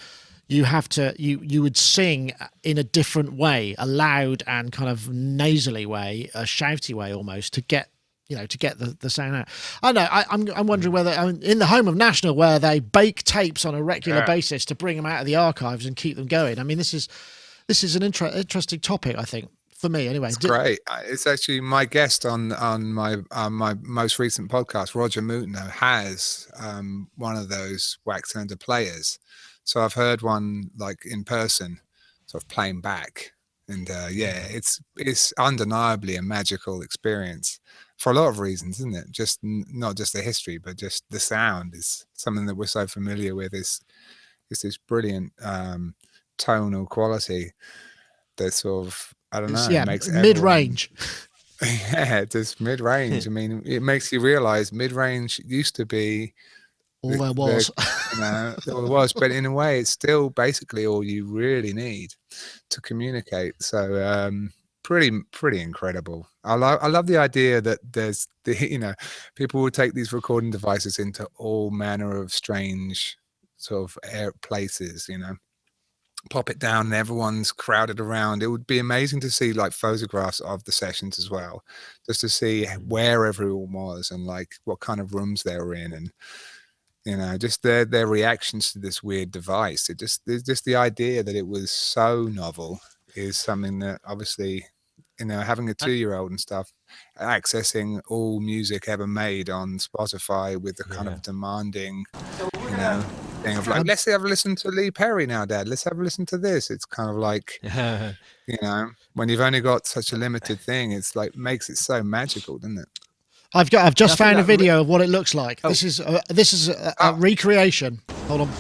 You have to you would sing in a different way, a loud and kind of nasally way, a shouty way almost, to get the sound out. I know. I'm wondering whether in the home of National, where they bake tapes on a regular basis to bring them out of the archives and keep them going. I mean, this is an interesting topic, I think, for me anyway. It's great. It's actually my guest on my most recent podcast, Roger Moutino, has one of those wax cylinder players. So I've heard one like in person, sort of playing back, and it's undeniably a magical experience for a lot of reasons, isn't it? Just not just the history, but just the sound is something that we're so familiar with. Is this brilliant tonal quality that sort of makes mid-range. Just mid-range. I mean, it makes you realize mid-range used to be. All there was. All there was, but in a way, it's still basically all you really need to communicate. So, pretty incredible. I love the idea that there's people will take these recording devices into all manner of strange sort of places. Pop it down, and everyone's crowded around. It would be amazing to see like photographs of the sessions as well, just to see where everyone was and like what kind of rooms they were in, and just their reactions to this weird device. There's just the idea that it was so novel is something that obviously, having a 2-year-old and stuff, accessing all music ever made on Spotify with the kind of demanding, thing of like, let's have a listen to Lee Perry now, Dad. Let's have a listen to this. It's kind of like, when you've only got such a limited thing, it's like makes it so magical, doesn't it? I've just found a video of what it looks like. This is a recreation. Hold on.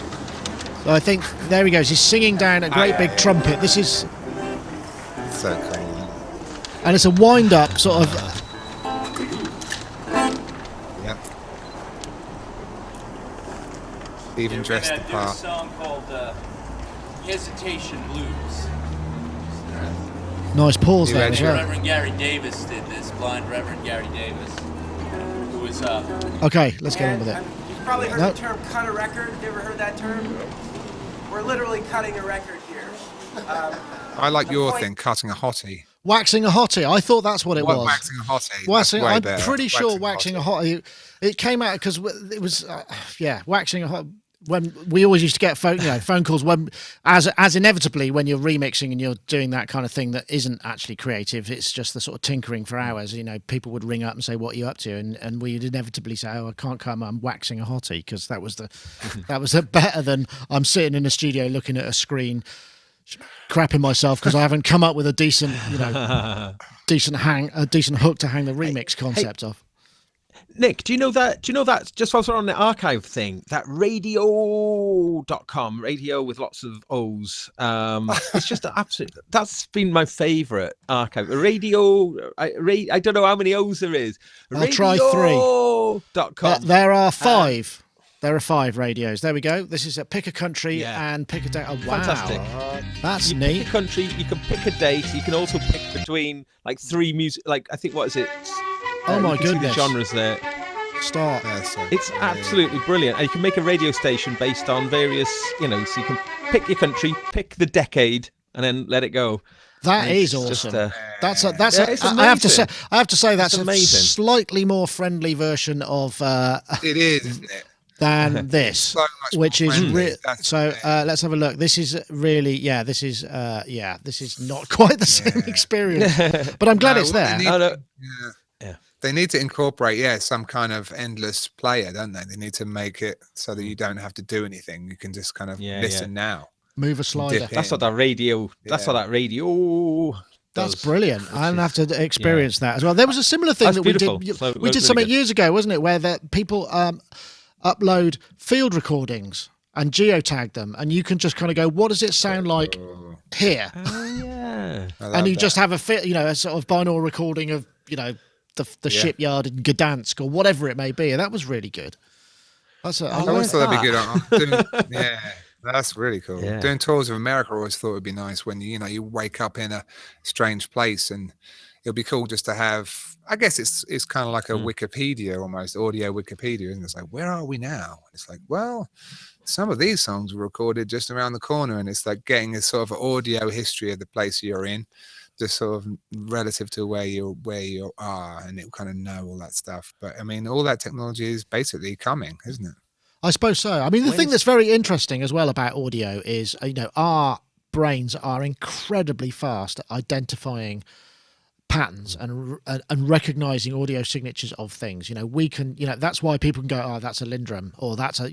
So I think there he goes. He's singing down a great big trumpet. This is so cool. And it's a wind-up sort of. Yep. Even dressed the Do a part. song called Hesitation Blues. Nice pause there as well. Reverend Gary Davis did this, blind Reverend Gary Davis, who was Okay, let's get on with it. You've probably heard Nope. the term cut a record. Have you ever heard that term? We're literally cutting a record here. I like your thing, cutting a hottie. Waxing a hottie. I thought that's what it was. Waxing a hottie. Waxing, That's way I'm better. pretty sure waxing a hottie. It came out because it was, waxing a hot. When we always used to get phone calls when, as inevitably when you're remixing and you're doing that kind of thing that isn't actually creative, it's just the sort of tinkering for hours. People would ring up and say, "What are you up to?" And we'd inevitably say, "Oh, I can't come. I'm waxing a hottie," because that was better than I'm sitting in a studio looking at a screen, crapping myself because I haven't come up with a decent decent hook to hang the remix concept off. Nick, do you know that just whilst we're on the archive thing, that radio.com, radio with lots of O's, it's just that's been my favourite archive. Radio, I don't know how many O's there is. I'll try 3. .com. There are 5. There are 5 radios. There we go. This is Pick a Country and Pick a Date. Oh, wow. Fantastic. That's you neat. Pick a country, you can pick a date, you can also pick between like 3 music, like I think, what is it? Oh my you can see goodness. the genres there. Start. It's absolutely brilliant. And you can make a radio station based on various, so you can pick your country, pick the decade, and then let it go. That is Just, awesome. it's I have to say that's It's a amazing. slightly more friendly version of It is, isn't it? than this, So much more which is friendly. That's so. the thing. Let's have a look. This is really, this is not quite the same experience, but I'm glad No, it's what there. they need- Oh, no. Yeah. They need to incorporate, some kind of endless player, don't they? They need to make it so that you don't have to do anything. You can just kind of listen now. Move a slider. Dip That's what that radio. That's what that radio. That's does. brilliant. I'm gonna have to experience that as well. There was a similar thing That's that beautiful. we did. So, We did really something good. years ago, wasn't it, where that people upload field recordings and geotag them, and you can just kind of go, "What does it sound like here?" Oh, yeah. And you just have a sort of binaural recording of the shipyard in Gdansk or whatever it may be, and that was really good. I I always thought that'd be good. That's really cool. Yeah. Doing tours of America, I always thought would be nice when you wake up in a strange place, and it'll be cool just to have. I guess it's kind of like a Wikipedia, almost audio Wikipedia, isn't it? It's like, where are we now? It's like, well, some of these songs were recorded just around the corner, and it's like getting a sort of audio history of the place you're in, just sort of relative to where you are, and it'll kind of know all that stuff. But I mean, all that technology is basically coming, isn't it? I suppose so. I mean, the thing that's very interesting as well about audio is, our brains are incredibly fast at identifying patterns and recognizing audio signatures of things. We can, that's why people can go, "Oh, that's a Lindrum," or "That's a,"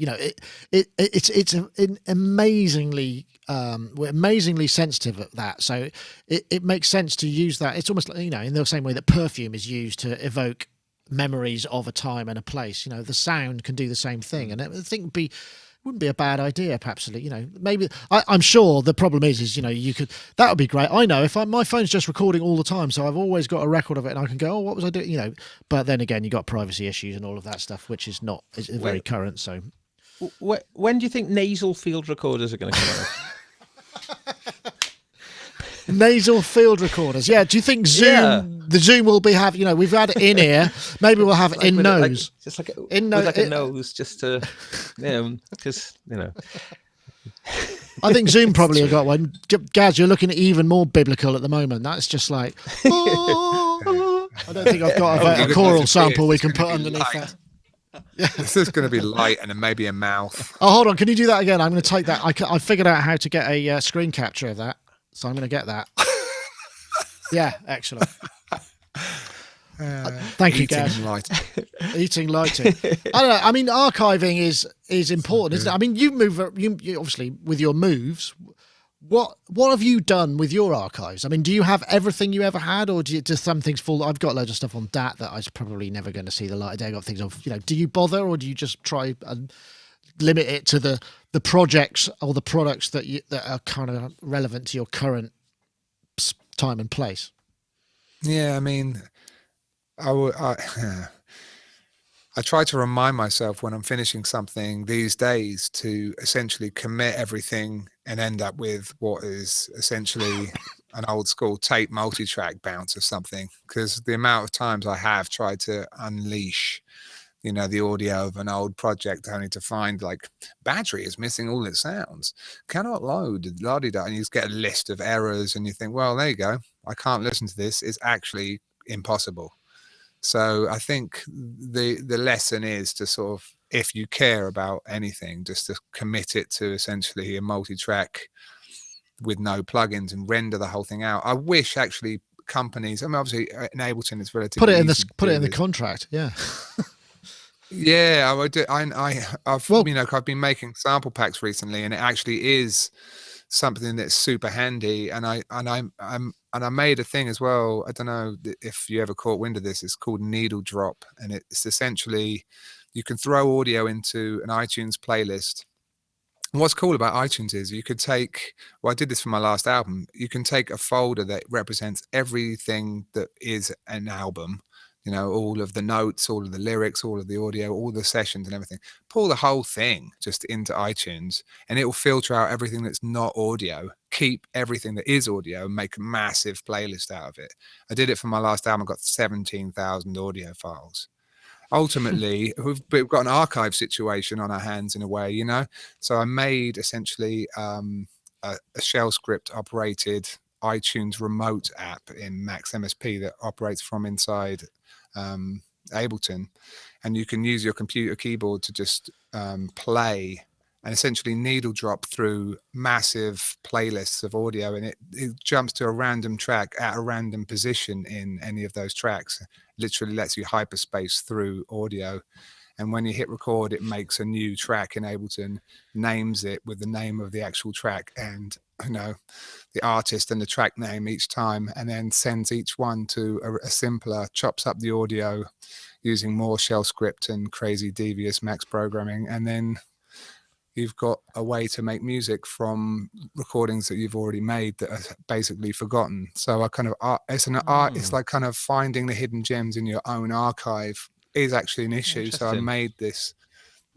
it's an amazingly, we're amazingly sensitive at that. So it makes sense to use that. It's almost like, in the same way that perfume is used to evoke memories of a time and a place. The sound can do the same thing, and I think wouldn't be a bad idea, perhaps. Maybe I'm sure the problem is you could. That would be great. I know if my phone's just recording all the time, so I've always got a record of it, and I can go, "Oh, what was I doing?" But then again, you got privacy issues and all of that stuff, which is very current. So, When do you think nasal field recorders are going to come out? nasal field recorders. Yeah. Do you think Zoom? The Zoom will be we've had it in ear. Maybe we'll have it in nose. Just like a in nose, just to, because I think Zoom probably have got one. Gaz, you're looking even more biblical at the moment. That's just like. Oh, I don't think I've got a choral sample we can put underneath that. This is going to be light and then maybe a mouth. Oh, hold on. Can you do that again? I'm going to take that. I figured out how to get a screen capture of that, so I'm going to get that. Yeah, excellent. Thank you, Gaz. Eating lighting. I don't know. I mean, archiving is important, isn't it? I mean, you obviously with your moves. What have you done with your archives? I mean, do you have everything you ever had, or do some things fall? I've got loads of stuff on DAT that I was probably never going to see the light of day. I've got things on, do you bother, or do you just try and limit it to the projects or the products that are kind of relevant to your current time and place. Yeah, I mean, I try to remind myself when I'm finishing something these days to essentially commit everything and end up with what is essentially an old school tape multi-track bounce of something, because the amount of times I have tried to unleash, you know, the audio of an old project only to find like battery is missing all its sounds, cannot load, la-di-da, and you just get a list of errors and you think, well, there you go, I can't listen to this. It's actually impossible. So I think the lesson is to sort of, if you care about anything, just to commit it to essentially a multi-track with no plugins and render the whole thing out. I wish actually companies, I mean, obviously in Ableton it's relatively Put it in the this. contract. Yeah. Yeah, I would do. I've you know, I've been making sample packs recently, and it actually is something that's super handy. And I made a thing as well. I don't know if you ever caught wind of this. It's called Needle Drop, and it's essentially you can throw audio into an iTunes playlist. And what's cool about iTunes is you could take. Well, I did this for my last album. You can take a folder that represents everything that is an album. You know, all of the notes, all of the lyrics, all of the audio, all the sessions and everything. Pull the whole thing just into iTunes, and it will filter out everything that's not audio, keep everything that is audio, and make a massive playlist out of it. I did it for my last album. I got 17,000 audio files. Ultimately, we've got an archive situation on our hands in a way, you know. So I made essentially a shell script operated iTunes remote app in Max MSP that operates from inside Ableton, and you can use your computer keyboard to just play and essentially needle drop through massive playlists of audio, and it jumps to a random track at a random position in any of those tracks. Literally lets you hyperspace through audio, and when you hit record it makes a new track in Ableton, names it with the name of the actual track and, you know, the artist and the track name each time, and then sends each one to a simpler, chops up the audio using more shell script and crazy devious Max programming, and then you've got a way to make music from recordings that you've already made that are basically forgotten. So I kind of it's like kind of finding the hidden gems in your own archive is actually an issue. So I made this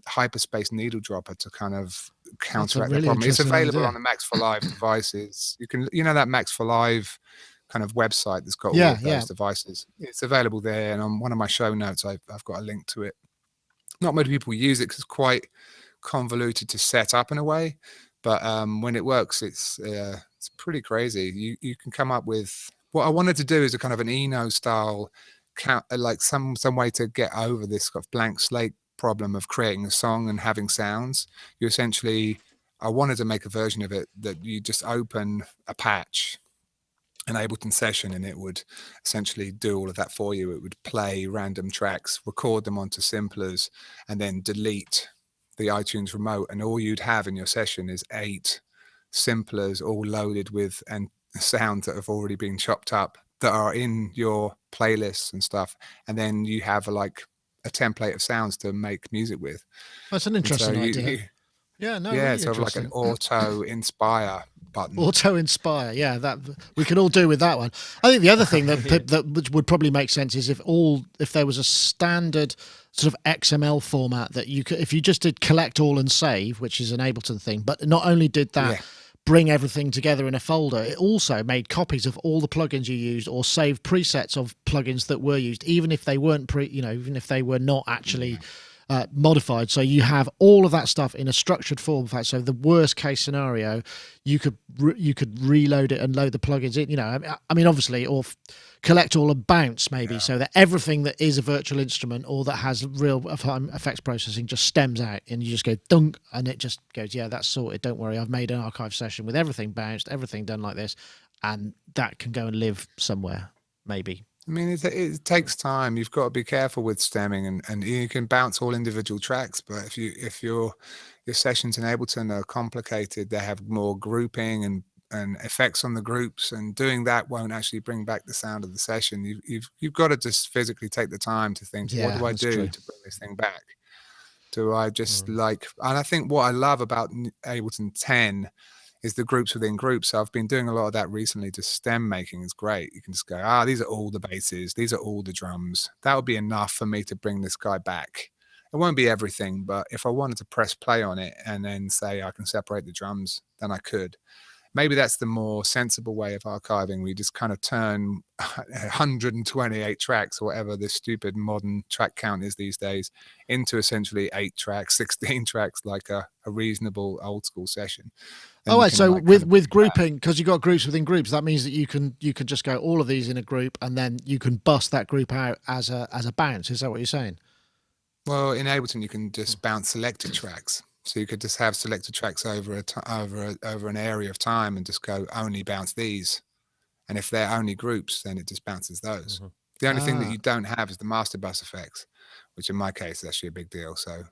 hyperspace needle dropper to kind of counteract the problem. It's available on the Max for Live devices. You can, you know, that Max for Live kind of website that's got all of those devices. It's available there, and on one of my show notes I've got a link to it. Not many people use it because it's quite convoluted to set up in a way, but when it works, it's pretty crazy. You can come up with what I wanted to do is a kind of an Eno style like some way to get over this kind of blank slate problem of creating a song and having sounds. You essentially, I wanted to make a version of it that you just open a patch, an Ableton session, and it would essentially do all of that for you. It would play random tracks, record them onto simplers, and then delete the iTunes remote, and all you'd have in your session is 8 simplers all loaded with and sounds that have already been chopped up that are in your playlists and stuff, and then you have like a template of sounds to make music with. That's an interesting idea. Really sort of like an auto inspire button. Auto inspire, yeah, that we can all do with that one. I think the other thing that would probably make sense is if there was a standard sort of XML format that you could, if you just did collect all and save, which is an Ableton thing, but not only did that bring everything together in a folder, it also made copies of all the plugins you used or saved presets of plugins that were used, even if they weren't even if they were not actually modified. So you have all of that stuff in a structured form. So the worst case scenario, you could reload it and load the plugins in. You know, I mean, obviously, or collect all and bounce maybe, so that everything that is a virtual instrument or that has real effects processing just stems out, and you just go dunk, and it just goes, yeah, that's sorted. Don't worry, I've made an archive session with everything bounced, everything done like this, and that can go and live somewhere maybe. I mean, it takes time. You've got to be careful with stemming, and you can bounce all individual tracks, but if your sessions in Ableton are complicated, they have more grouping and effects on the groups, and doing that won't actually bring back the sound of the session. You've got to just physically take the time to think, what do I do to bring this thing back? Do I just and I think what I love about Ableton 10 is the groups within groups. So I've been doing a lot of that recently. Just stem making is great. You can just go, these are all the basses, these are all the drums. That would be enough for me to bring this guy back. It won't be everything, but if I wanted to press play on it and then say I can separate the drums, then I could. Maybe that's the more sensible way of archiving. We just kind of turn 128 tracks, or whatever this stupid modern track count is these days, into essentially 8 tracks, 16 tracks, like a reasonable old school session. Oh, right. So with grouping, because you've got groups within groups, that means that you can just go all of these in a group, and then you can bust that group out as a bounce. Is that what you're saying? Well, in Ableton, you can just bounce selected tracks. So you could just have selected tracks over an area of time and just go only bounce these. And if they're only groups, then it just bounces those. Mm-hmm. The only thing that you don't have is the master bus effects, which in my case is actually a big deal. So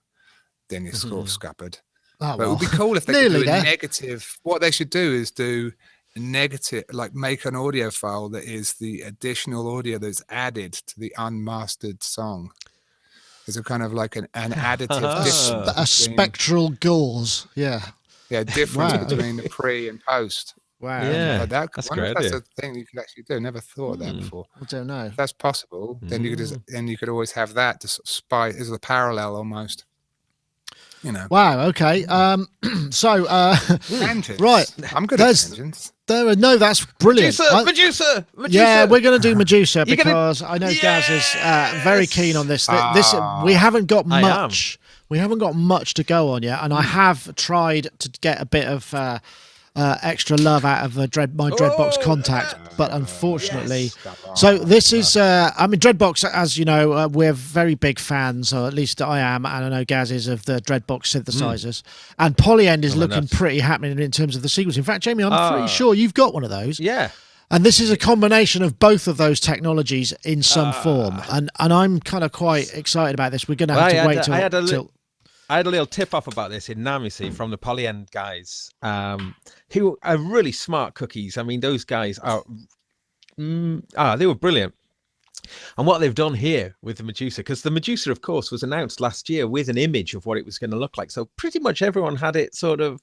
then you're sort of scuppered. Oh, but it would be cool if they could do a negative. What they should do is do a negative, like make an audio file that is the additional audio that's added to the unmastered song. It's a kind of like an additive. A spectral gauze. Yeah. Yeah, difference between the pre and post. Wow. Yeah, that's great. That's a thing you could actually do. Never thought of that before. I don't know. If that's possible, then you could always have that to sort of spy as a parallel almost. You know. Wow. Okay. So. Tangents. Right. I'm good at tangents. That's brilliant. Medusa. Yeah, we're going to do Medusa because I know Gaz is very keen on this. This we haven't got much. We haven't got much to go on yet, and I have tried to get a bit of extra love out of my Dreadbox contact, but unfortunately, so this is. I mean, Dreadbox, as you know, we're very big fans, or at least I am, and I know Gaz is, of the Dreadbox synthesizers. And Polyend is looking pretty happening in terms of the sequence. In fact, Jamie, I'm pretty sure you've got one of those. Yeah. And this is a combination of both of those technologies in some form, and I'm kind of quite excited about this. We're going to have to wait till. I had a little tip off about this in Namisi from the Polyend guys, who are really smart cookies. I mean, those guys are, they were brilliant. And what they've done here with the Medusa, because the Medusa, of course, was announced last year with an image of what it was going to look like. So pretty much everyone had it sort of,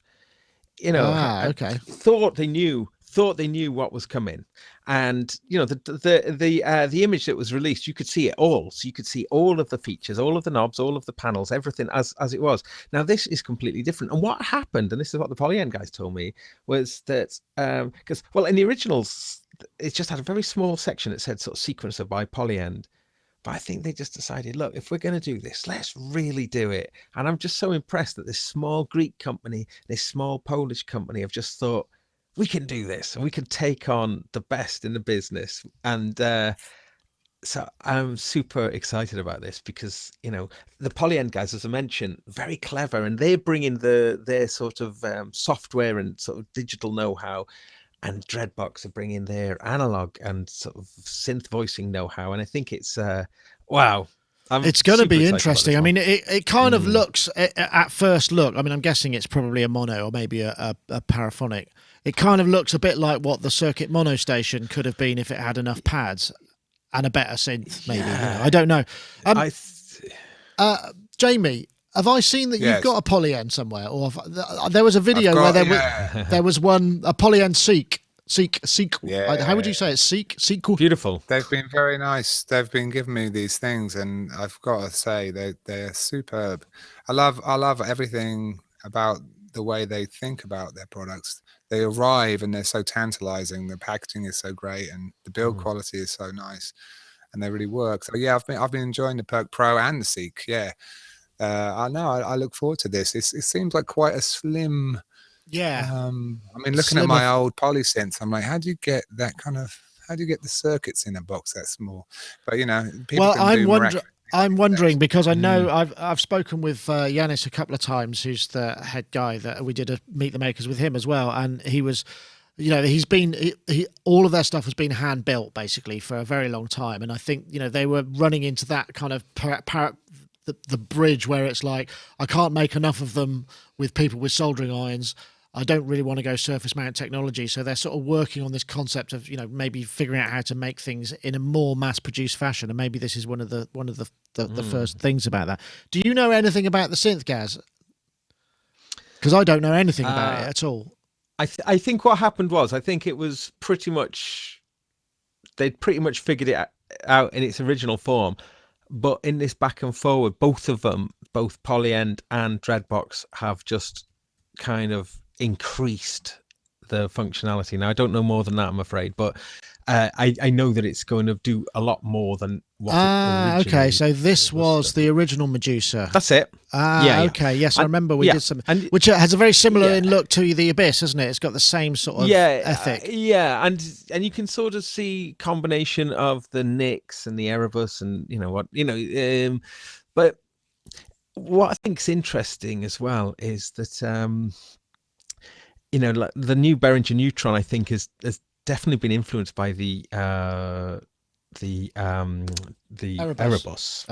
thought they knew what was coming. And the image that was released, you could see it all. So you could see all of the features, all of the knobs, all of the panels, everything as it was. Now this is completely different. And what happened, and this is what the Polyend guys told me, was that because in the originals it just had a very small section that said sort of sequencer by Polyend. But I think they just decided, look, if we're going to do this, let's really do it. And I'm just so impressed that this small Greek company, this small Polish company have just thought, we can do this and we can take on the best in the business. And so I'm super excited about this because, the Polyend guys, as I mentioned, very clever, and they're bringing their sort of software and sort of digital know-how, and Dreadbox are bringing their analog and sort of synth voicing know-how. And I think it's, wow. It's going to be interesting. I mean, it kind of looks, at first look, I mean, I'm guessing it's probably a mono or maybe a paraphonic. It kind of looks a bit like what the Circuit Mono Station could have been if it had enough pads and a better synth, maybe. I don't know. Jamie, have I seen that you've got a Polyend somewhere? Or there was a video where there was a Polyend sequel. Yeah. How would you say it? Sequel? Beautiful. They've been very nice. They've been giving me these things, and I've got to say they're superb. I love everything about the way they think about their products. They arrive and they're so tantalizing. The packaging is so great, and the build quality is so nice, and they really work. So yeah, I've been enjoying the Perk Pro and the Seek. Yeah, I know. I look forward to this. It seems like quite a slim. Yeah. I mean, looking at my old polysynths, I'm like, how do you get the circuits in a box that small? But people I'm wondering because I know I've spoken with Yanis a couple of times, who's the head guy that we did a Meet the Makers with him as well, and he was, all of their stuff has been hand built basically for a very long time, and I think they were running into that kind of the bridge where it's like, I can't make enough of them with people with soldering irons. I don't really want to go surface mount technology. So they're sort of working on this concept of, maybe figuring out how to make things in a more mass produced fashion. And maybe this is one of the first things about that. Do you know anything about the synth, Gaz? Because I don't know anything about it at all. I think what happened was, I think it was pretty much, they'd pretty much figured it out in its original form, but in this back and forward, both of them, both Polyend and Dreadbox, have just kind of increased the functionality. Now, I don't know more than that, I'm afraid, but I know that it's going to do a lot more than what it originally okay. So this was the original Medusa. That's it. Yeah. Okay. Yes, I remember we did some, and, which has a very similar in look to the Abyss, hasn't it? It's got the same sort of ethic. And you can sort of see combination of the Nyx and the Erebus and but what I think's interesting as well is that like the new Behringer neutron, I think has definitely been influenced by the Erebus.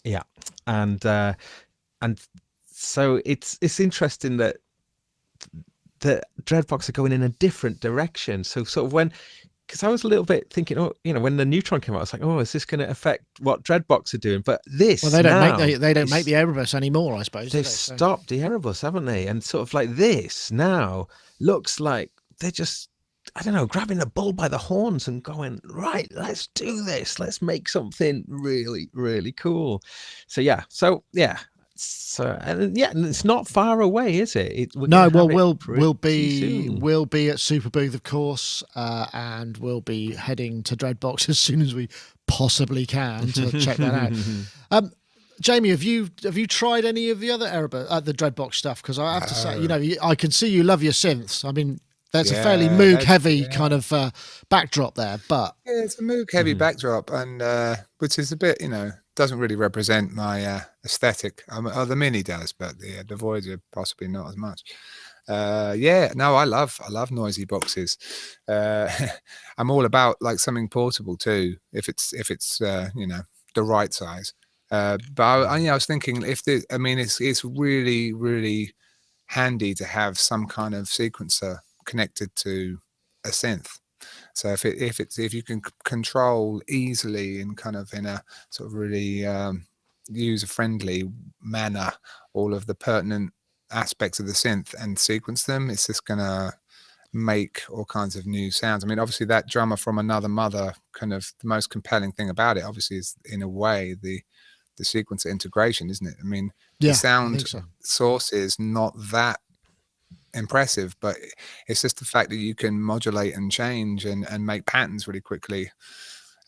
Yeah, and so it's interesting that the Dreadbox are going in a different direction. So sort of because I was a little bit thinking, when the neutron came out, I was like, is this going to affect what Dreadbox are doing? But this, they don't make the Erebus anymore, I suppose. They've stopped the Erebus, haven't they? And sort of like this now looks like they're just, I don't know, grabbing the bull by the horns and going, right, let's do this. Let's make something really, really cool. So and it's not far away, is it? We'll be at Super Booth, of course, and we'll be heading to Dreadbox as soon as we possibly can to check that out. Jamie, have you tried any of the other Erebus, the Dreadbox stuff? Because I have to say, I can see you love your synths. I mean, there's a fairly Moog-heavy kind of backdrop there, but it's a Moog-heavy backdrop, and which is a bit, doesn't really represent my aesthetic. The Mini does, but the Voyager possibly not as much. I love noisy boxes. I'm all about like something portable too, if it's the right size. But I was thinking it's really, really handy to have some kind of sequencer connected to a synth. So if you can control easily and kind of in a sort of really user-friendly manner all of the pertinent aspects of the synth and sequence them, it's just gonna make all kinds of new sounds. I mean, obviously that drummer from Another Mother, kind of the most compelling thing about it obviously is in a way the sequencer integration, isn't it? I mean, the sound source is not that impressive, but it's just the fact that you can modulate and change and make patterns really quickly.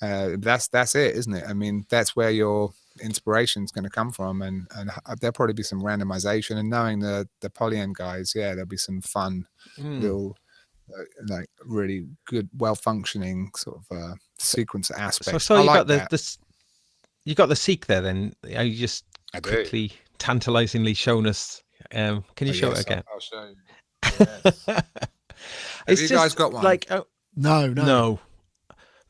That's it, isn't it? I mean, that's where your inspiration is going to come from, and there'll probably be some randomization, and knowing the Polyend guys, there'll be some fun little like really good, well-functioning sort of sequencer aspects. So you got the Seek there then. You just quickly tantalizingly shown us. Can you show it again? I'll show you. Yes. Have you guys got one? Like no.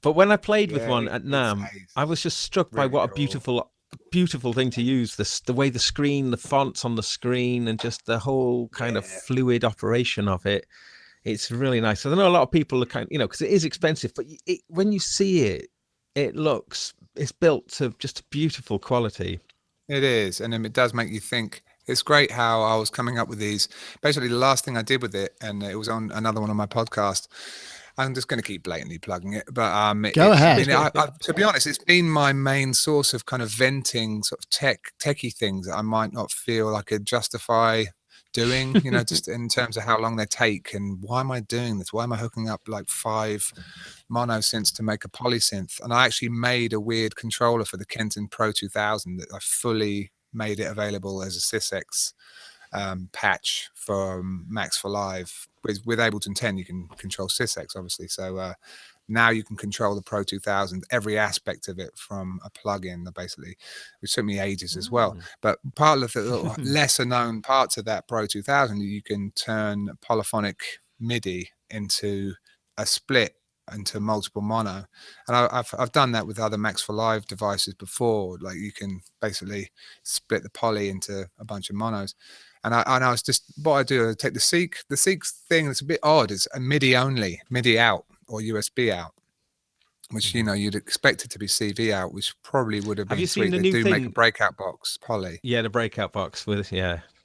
But when I played with one at NAMM, I was just struck by what a beautiful thing to use. The way the screen, the fonts on the screen, and just the whole kind of fluid operation of it. It's really nice. I know a lot of people are because it is expensive, but when you see it, it's built to just beautiful quality. It is, and it does make you think. It's great how I was coming up with these. Basically, the last thing I did with it, and it was on another one on my podcast. I'm just going to keep blatantly plugging it, but go ahead. To be honest, it's been my main source of kind of venting sort of techie things that I might not feel I could justify doing, just in terms of how long they take and why am I doing this? Why am I hooking up like 5 mono synths to make a polysynth? And I actually made a weird controller for the Kenton Pro 2000 that I fully made it available as a SysX patch for Max for Live. With Ableton 10, you can control SysX, obviously. So now you can control the Pro 2000, every aspect of it from a plugin, basically, which took me ages as well. But part of the lesser known parts of that Pro 2000, you can turn polyphonic MIDI into a split into multiple mono, and I've done that with other Max for Live devices before. Like you can basically split the poly into a bunch of monos. And I was just, what I do, I take the Seek thing that's a bit odd. It's a MIDI only, MIDI out or USB out, which you'd expect it to be CV out, which probably would have been. Have you sweet. seen the they new do thing? Make a breakout box poly. Yeah, the breakout box with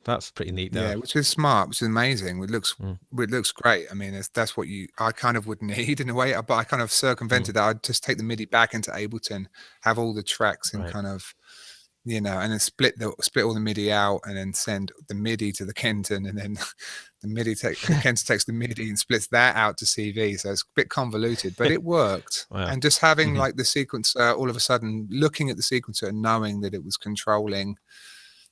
That's pretty neat, though. Yeah, which is smart, which is amazing. It looks great. I mean, that's what I kind of would need in a way, but I kind of circumvented that. I'd just take the MIDI back into Ableton, have all the tracks and kind of, and then split all the MIDI out, and then send the MIDI to the Kenton, and then the Kenton takes the MIDI and splits that out to CV. So it's a bit convoluted, but it worked. Wow. And just having like the sequencer, all of a sudden looking at the sequencer and knowing that it was controlling.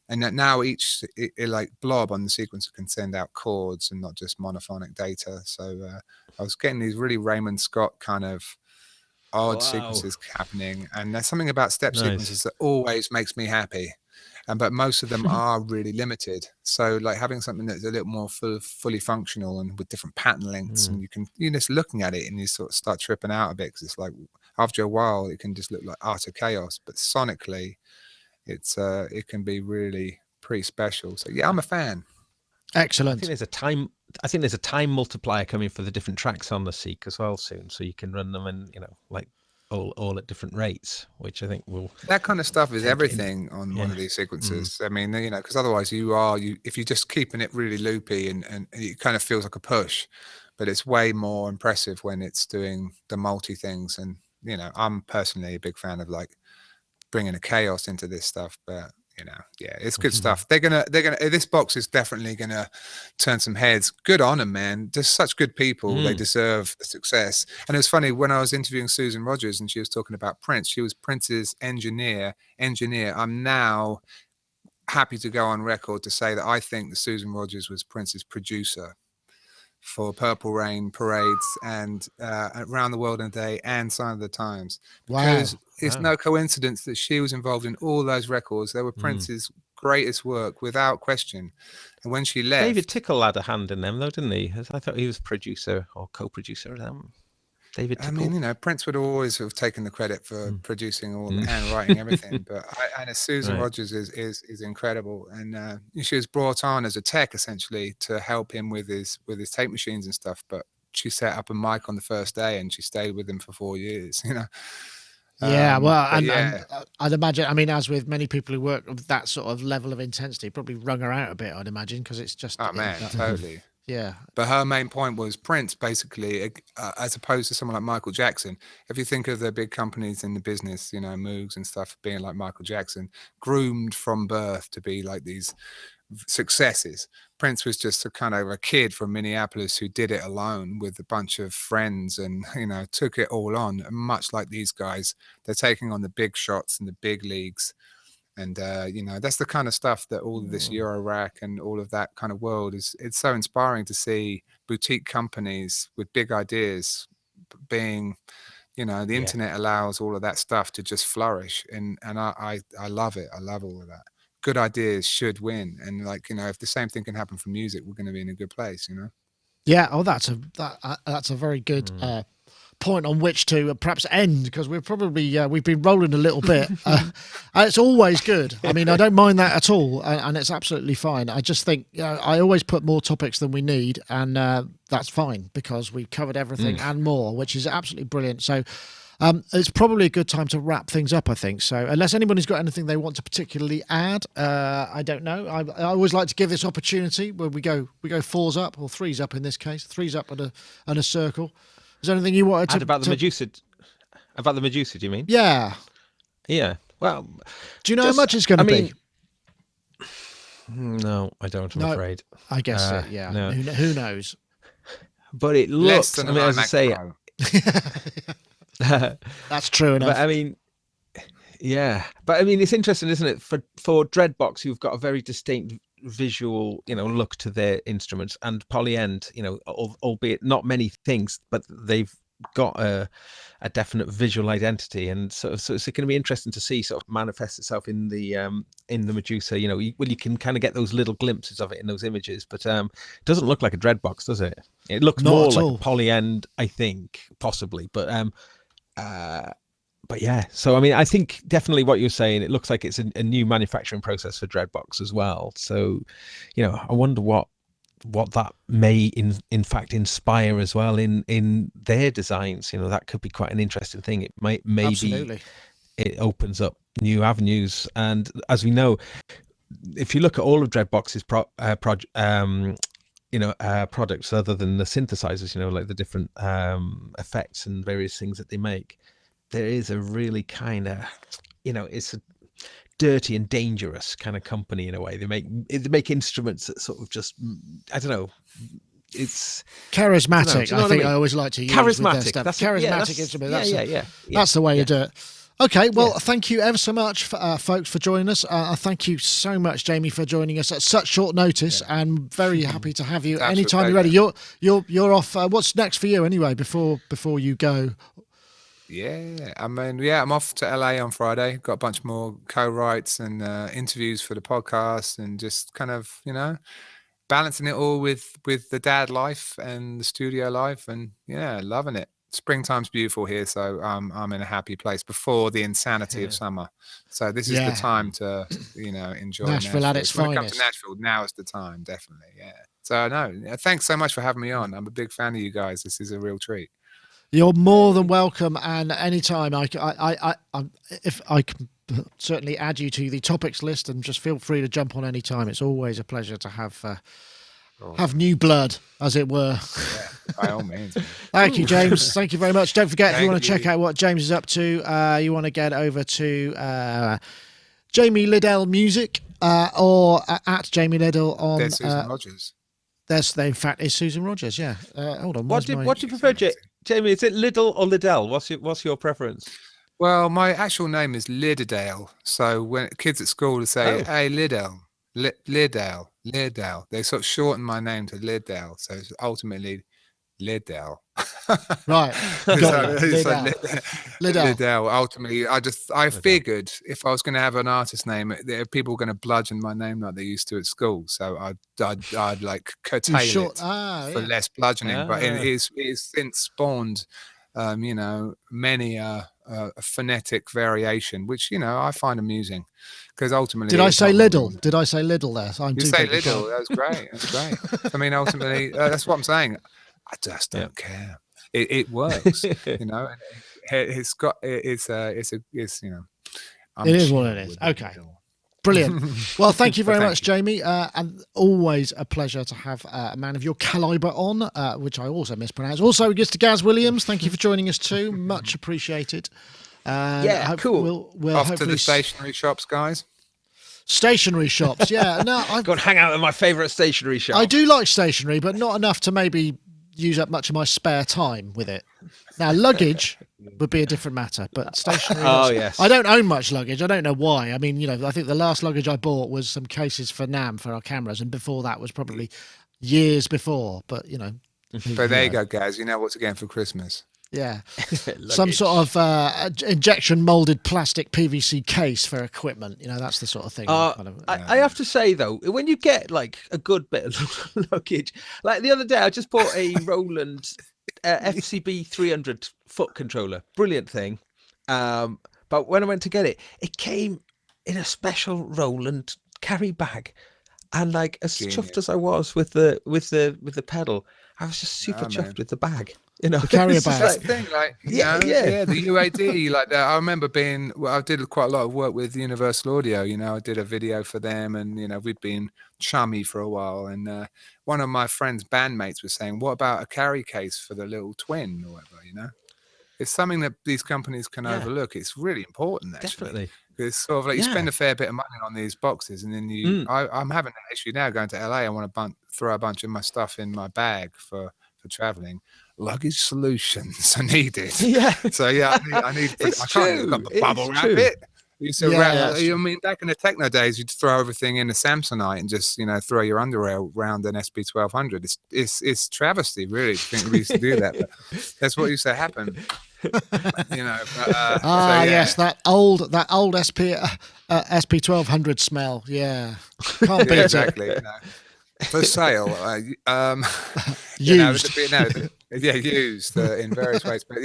And that now each like blob on the sequencer can send out chords and not just monophonic data. So I was getting these really Raymond Scott kind of odd sequences happening. And there's something about step sequences that always makes me happy. But most of them are really limited. So like having something that's a little more fully functional and with different pattern lengths, and you're just looking at it and you sort of start tripping out a bit, because it's like after a while it can just look like utter chaos. But sonically, it can be really pretty special. So yeah, I'm a fan. Excellent. I think there's a time multiplier coming for the different tracks on the Seek as well soon, so you can run them in, like all at different rates, which I think will. That kind of stuff is everything on one of these sequences. I mean, because otherwise if you're just keeping it really loopy and it kind of feels like a push, but it's way more impressive when it's doing the multi things. And I'm personally a big fan of like bringing a chaos into this stuff, but it's good stuff. They're gonna this box is definitely gonna turn some heads. Good on them, man. They're such good people. They deserve the success. And it was funny when I was interviewing Susan Rogers and she was talking about Prince. She was Prince's engineer. I'm now happy to go on record to say that I think that Susan Rogers was Prince's producer for Purple Rain, Parades, and Around the World in a Day, and Sign of the Times. Because it's no coincidence that she was involved in all those records. They were Prince's greatest work, without question. And when she left... David Tickle had a hand in them, though, didn't he? I thought he was producer or co-producer of them. David Tickle. I mean, Prince would always have taken the credit for producing all and writing everything. But Susan Rogers is incredible, and she was brought on as a tech essentially to help him with his tape machines and stuff. But she set up a mic on the first day, and she stayed with him for 4 years. Yeah, well, and I'd imagine. I mean, as with many people who work with that sort of level of intensity, probably wrung her out a bit. I'd imagine, because it's just totally. Yeah. But her main point was Prince, basically, as opposed to someone like Michael Jackson. If you think of the big companies in the business, Moogs and stuff, being like Michael Jackson, groomed from birth to be like these successes. Prince was just a kind of a kid from Minneapolis who did it alone with a bunch of friends and, took it all on. And much like these guys, they're taking on the big shots and the big leagues. And, that's the kind of stuff that all of this Euro rack and all of that kind of world it's so inspiring to see boutique companies with big ideas being, the internet allows all of that stuff to just flourish. And I love it. I love all of that. Good ideas should win. And if the same thing can happen for music, we're going to be in a good place, Yeah. Oh, that's a very good, point on which to perhaps end, because we're probably we've been rolling a little bit. It's always good. I mean, I don't mind that at all, and it's absolutely fine. I just think I always put more topics than we need, and that's fine, because we've covered everything and more, which is absolutely brilliant. So it's probably a good time to wrap things up, I think. So unless anybody's got anything they want to particularly add, I don't know. I always like to give this opportunity where we go 4s up, or 3s up in this case, 3s up and a circle. Is there anything you wanted to add about the Medusa? About the Medusa, do you mean? Yeah. Yeah. Well, do you know how much it's going to be? No, I don't. I'm afraid. I guess it. Yeah. No. Who knows? But it looks. I mean, as I say, that's true enough. But I mean, yeah. But I mean, it's interesting, isn't it? For Dreadbox, who've got a very distinct visual look to their instruments, and Polyend, albeit not many things, but they've got a definite visual identity, and so it's going to be interesting to see sort of manifest itself in the Medusa. You can kind of get those little glimpses of it in those images, but it doesn't look like a Dreadbox, does it? It looks more like a Polyend, I think, possibly, but yeah, so I mean, I think definitely what you're saying, it looks like it's a new manufacturing process for Dreadbox as well. So, I wonder what that may in fact inspire as well in their designs. That could be quite an interesting thing. It maybe Absolutely. It opens up new avenues, and as we know, if you look at all of Dreadbox's products, other than the synthesizers, like the different effects and various things that they make, there is a really kind of, it's a dirty and dangerous kind of company in a way. They make instruments that sort of just, I don't know. It's charismatic. I think I always like to use charismatic. With their stuff. That's charismatic instrument. That's the way you do it. Okay, well, thank you ever so much, folks, for joining us. Thank you so much, Jamie, for joining us at such short notice, and very happy to have you anytime you're ready. You're off. What's next for you, anyway? Before you go. Yeah, I'm off to LA on Friday. Got a bunch more co-writes and interviews for the podcast, and just kind of balancing it all with the dad life and the studio life, and loving it. Springtime's beautiful here, so I'm in a happy place before the insanity of summer. So this is the time to enjoy Nashville at its finest. When it comes to Nashville, now is the time, definitely. Yeah. So no, thanks so much for having me on. I'm a big fan of you guys. This is a real treat. You're more than welcome, and anytime if I can certainly add you to the topics list, and just feel free to jump on any time. It's always a pleasure to have new blood, as it were. Yeah, by all means. Thank you, James. Thank you very much. Don't forget, if you want to check out what James is up to, you want to get over to Jamie Lidell Music or at Jamie Lidell on. There's Susan Rogers. In fact, is Susan Rogers. Yeah. Hold on. What do you prefer, Jamie? Is it Lidell or Lidell? What's your preference? Well, my actual name is Lidell. So when kids at school would say, "Hey, Lidell." Lidell. They sort of shorten my name to Lidell, so it's ultimately Lidell. Right. Lidell. Ultimately, I figured if I was going to have an artist name, people were going to bludgeon my name like they used to at school. So I'd like curtail it for less bludgeoning. But it's since spawned, many a phonetic variation, which I find amusing, because ultimately. Did I say Lidl? Did I say Lidl there? You say Lidl. That was great. That's great. I mean, ultimately, that's what I'm saying. I just don't care. It works. It's got. It's. It is what it is. Okay. Brilliant. Well, thank you very much, Jamie. And always a pleasure to have a man of your caliber on, which I also mispronounced. Also, Mr. Gaz Williams, thank you for joining us too. Much appreciated. Cool. We'll off to the stationery shops, guys. Stationery shops, yeah. No, I've got to hang out at my favourite stationery shop. I do like stationery, but not enough to maybe use up much of my spare time with it. Now, luggage would be a different matter, but stationery. Yes. I don't own much luggage. I don't know why. I mean, I think the last luggage I bought was some cases for NAMM for our cameras, and before that was probably years before. But But there you go, guys. You know what to get for Christmas. Yeah, some sort of injection molded plastic PVC case for equipment. That's the sort of thing. I have to say though, when you get like a good bit of luggage, like the other day, I just bought a Roland FCB 300 foot controller. Brilliant thing. But when I went to get it, it came in a special Roland carry bag, and like as chuffed as I was with the pedal, I was just super chuffed with the bag. The carrier bag. That's the thing, the UAD, like that. I remember I did quite a lot of work with Universal Audio. I did a video for them, and we'd been chummy for a while. And one of my friend's bandmates was saying, "What about a carry case for the little twin or whatever?" It's something that these companies can overlook. It's really important, actually. Definitely. It's sort of like you spend a fair bit of money on these boxes, and then I'm having that issue now going to LA. I want to throw a bunch of my stuff in my bag for traveling. Luggage solutions are needed. Yeah. So I need. I can't look up the bubble wrap it. I mean, back in the techno days, you'd throw everything in a Samsonite and just throw your underwear around an SP1200. It's travesty, really, to think we used to do that. But that's what used to happen. Yes, that old SP1200 smell. Yeah, can't beat exactly. For sale, used. Used in various ways. But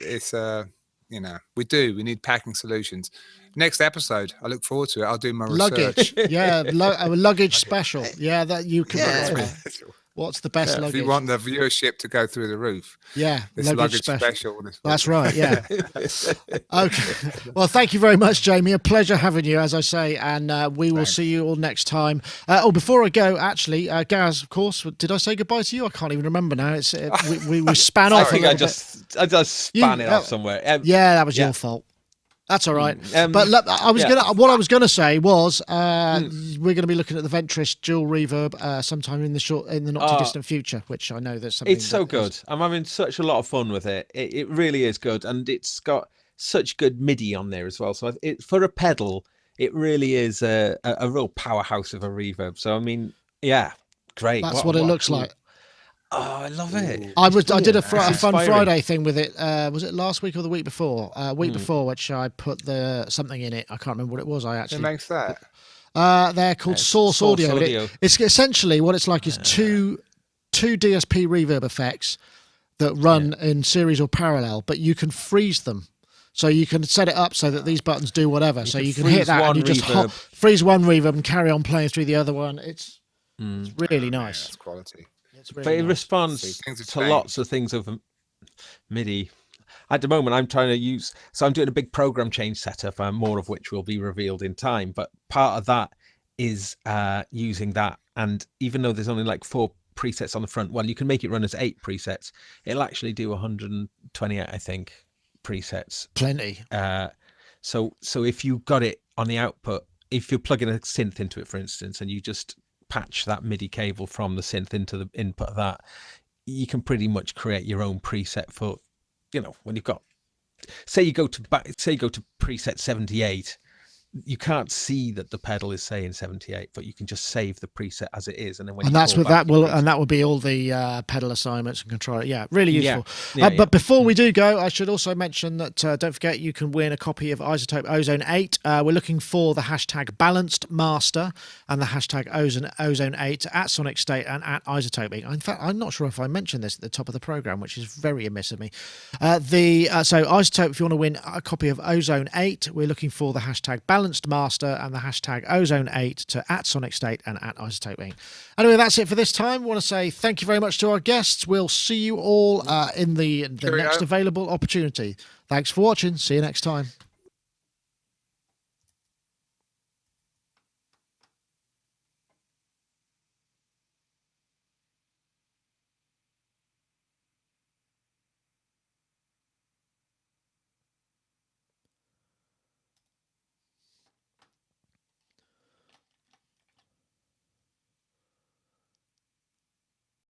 it's we need packing solutions. Next episode, I look forward to it. I'll do my research. Luggage, a luggage special. Yeah, that you can. What's the best If luggage? you want the viewership to go through the roof. Yeah, This luggage special. That's right, yeah. Okay. Well, thank you very much, Jamie. A pleasure having you, as I say, and we will see you all next time. Before I go, actually, Gaz, of course, did I say goodbye to you? I can't even remember now. It's we span off. I just span it off somewhere. Yeah, that was your fault. That's all right. But look, what I was gonna say was we're gonna be looking at the Ventris dual reverb sometime in the not too distant future, which I know there's something. It's so good. I'm having such a lot of fun with it. It really is good, and it's got such good MIDI on there as well. So for a pedal, it really is a real powerhouse of a reverb. So I mean, yeah, great. That's what it looks like. Oh, I love it. I did a fun Friday thing with it. Was it last week or the week before? Week before, which I put something in it. I can't remember what it was. Who makes that? They're called Source Audio. It's essentially what it's like is two DSP reverb effects that run in series or parallel, but you can freeze them. So you can set it up so that these buttons do whatever. So you can hit that and you just freeze one reverb and carry on playing through the other one. It's really nice. That's quality. Really but it responds to lots of things over MIDI. At the moment, I'm trying to use... So I'm doing a big program change setup, more of which will be revealed in time. But part of that is using that. And even though there's only like 4 presets on the front, well, you can make it run as 8 presets. It'll actually do 128, I think, presets. Plenty. So if you got it on the output, if you're plugging a synth into it, for instance, and you just patch that MIDI cable from the synth into the input of that, you can pretty much create your own preset for, when you've got, say you go to preset 78, you can't see that the pedal is saying 78, but you can just save the preset as it is, and then that will be all the pedal assignments and control. Yeah, really useful. But before we do go, I should also mention that don't forget you can win a copy of iZotope Ozone 8. We're looking for the hashtag Balanced Master and the hashtag Ozone 8 at Sonicstate and at iZotope. In fact, I'm not sure if I mentioned this at the top of the program, which is very amiss of me. So iZotope, if you want to win a copy of Ozone 8, we're looking for the hashtag Balanced Master and the hashtag Ozone 8 to at Sonicstate and at iZotope Inc. Anyway, that's it for this time. I want to say thank you very much to our guests. We'll see you all in the next available opportunity. Thanks for watching. See you next time.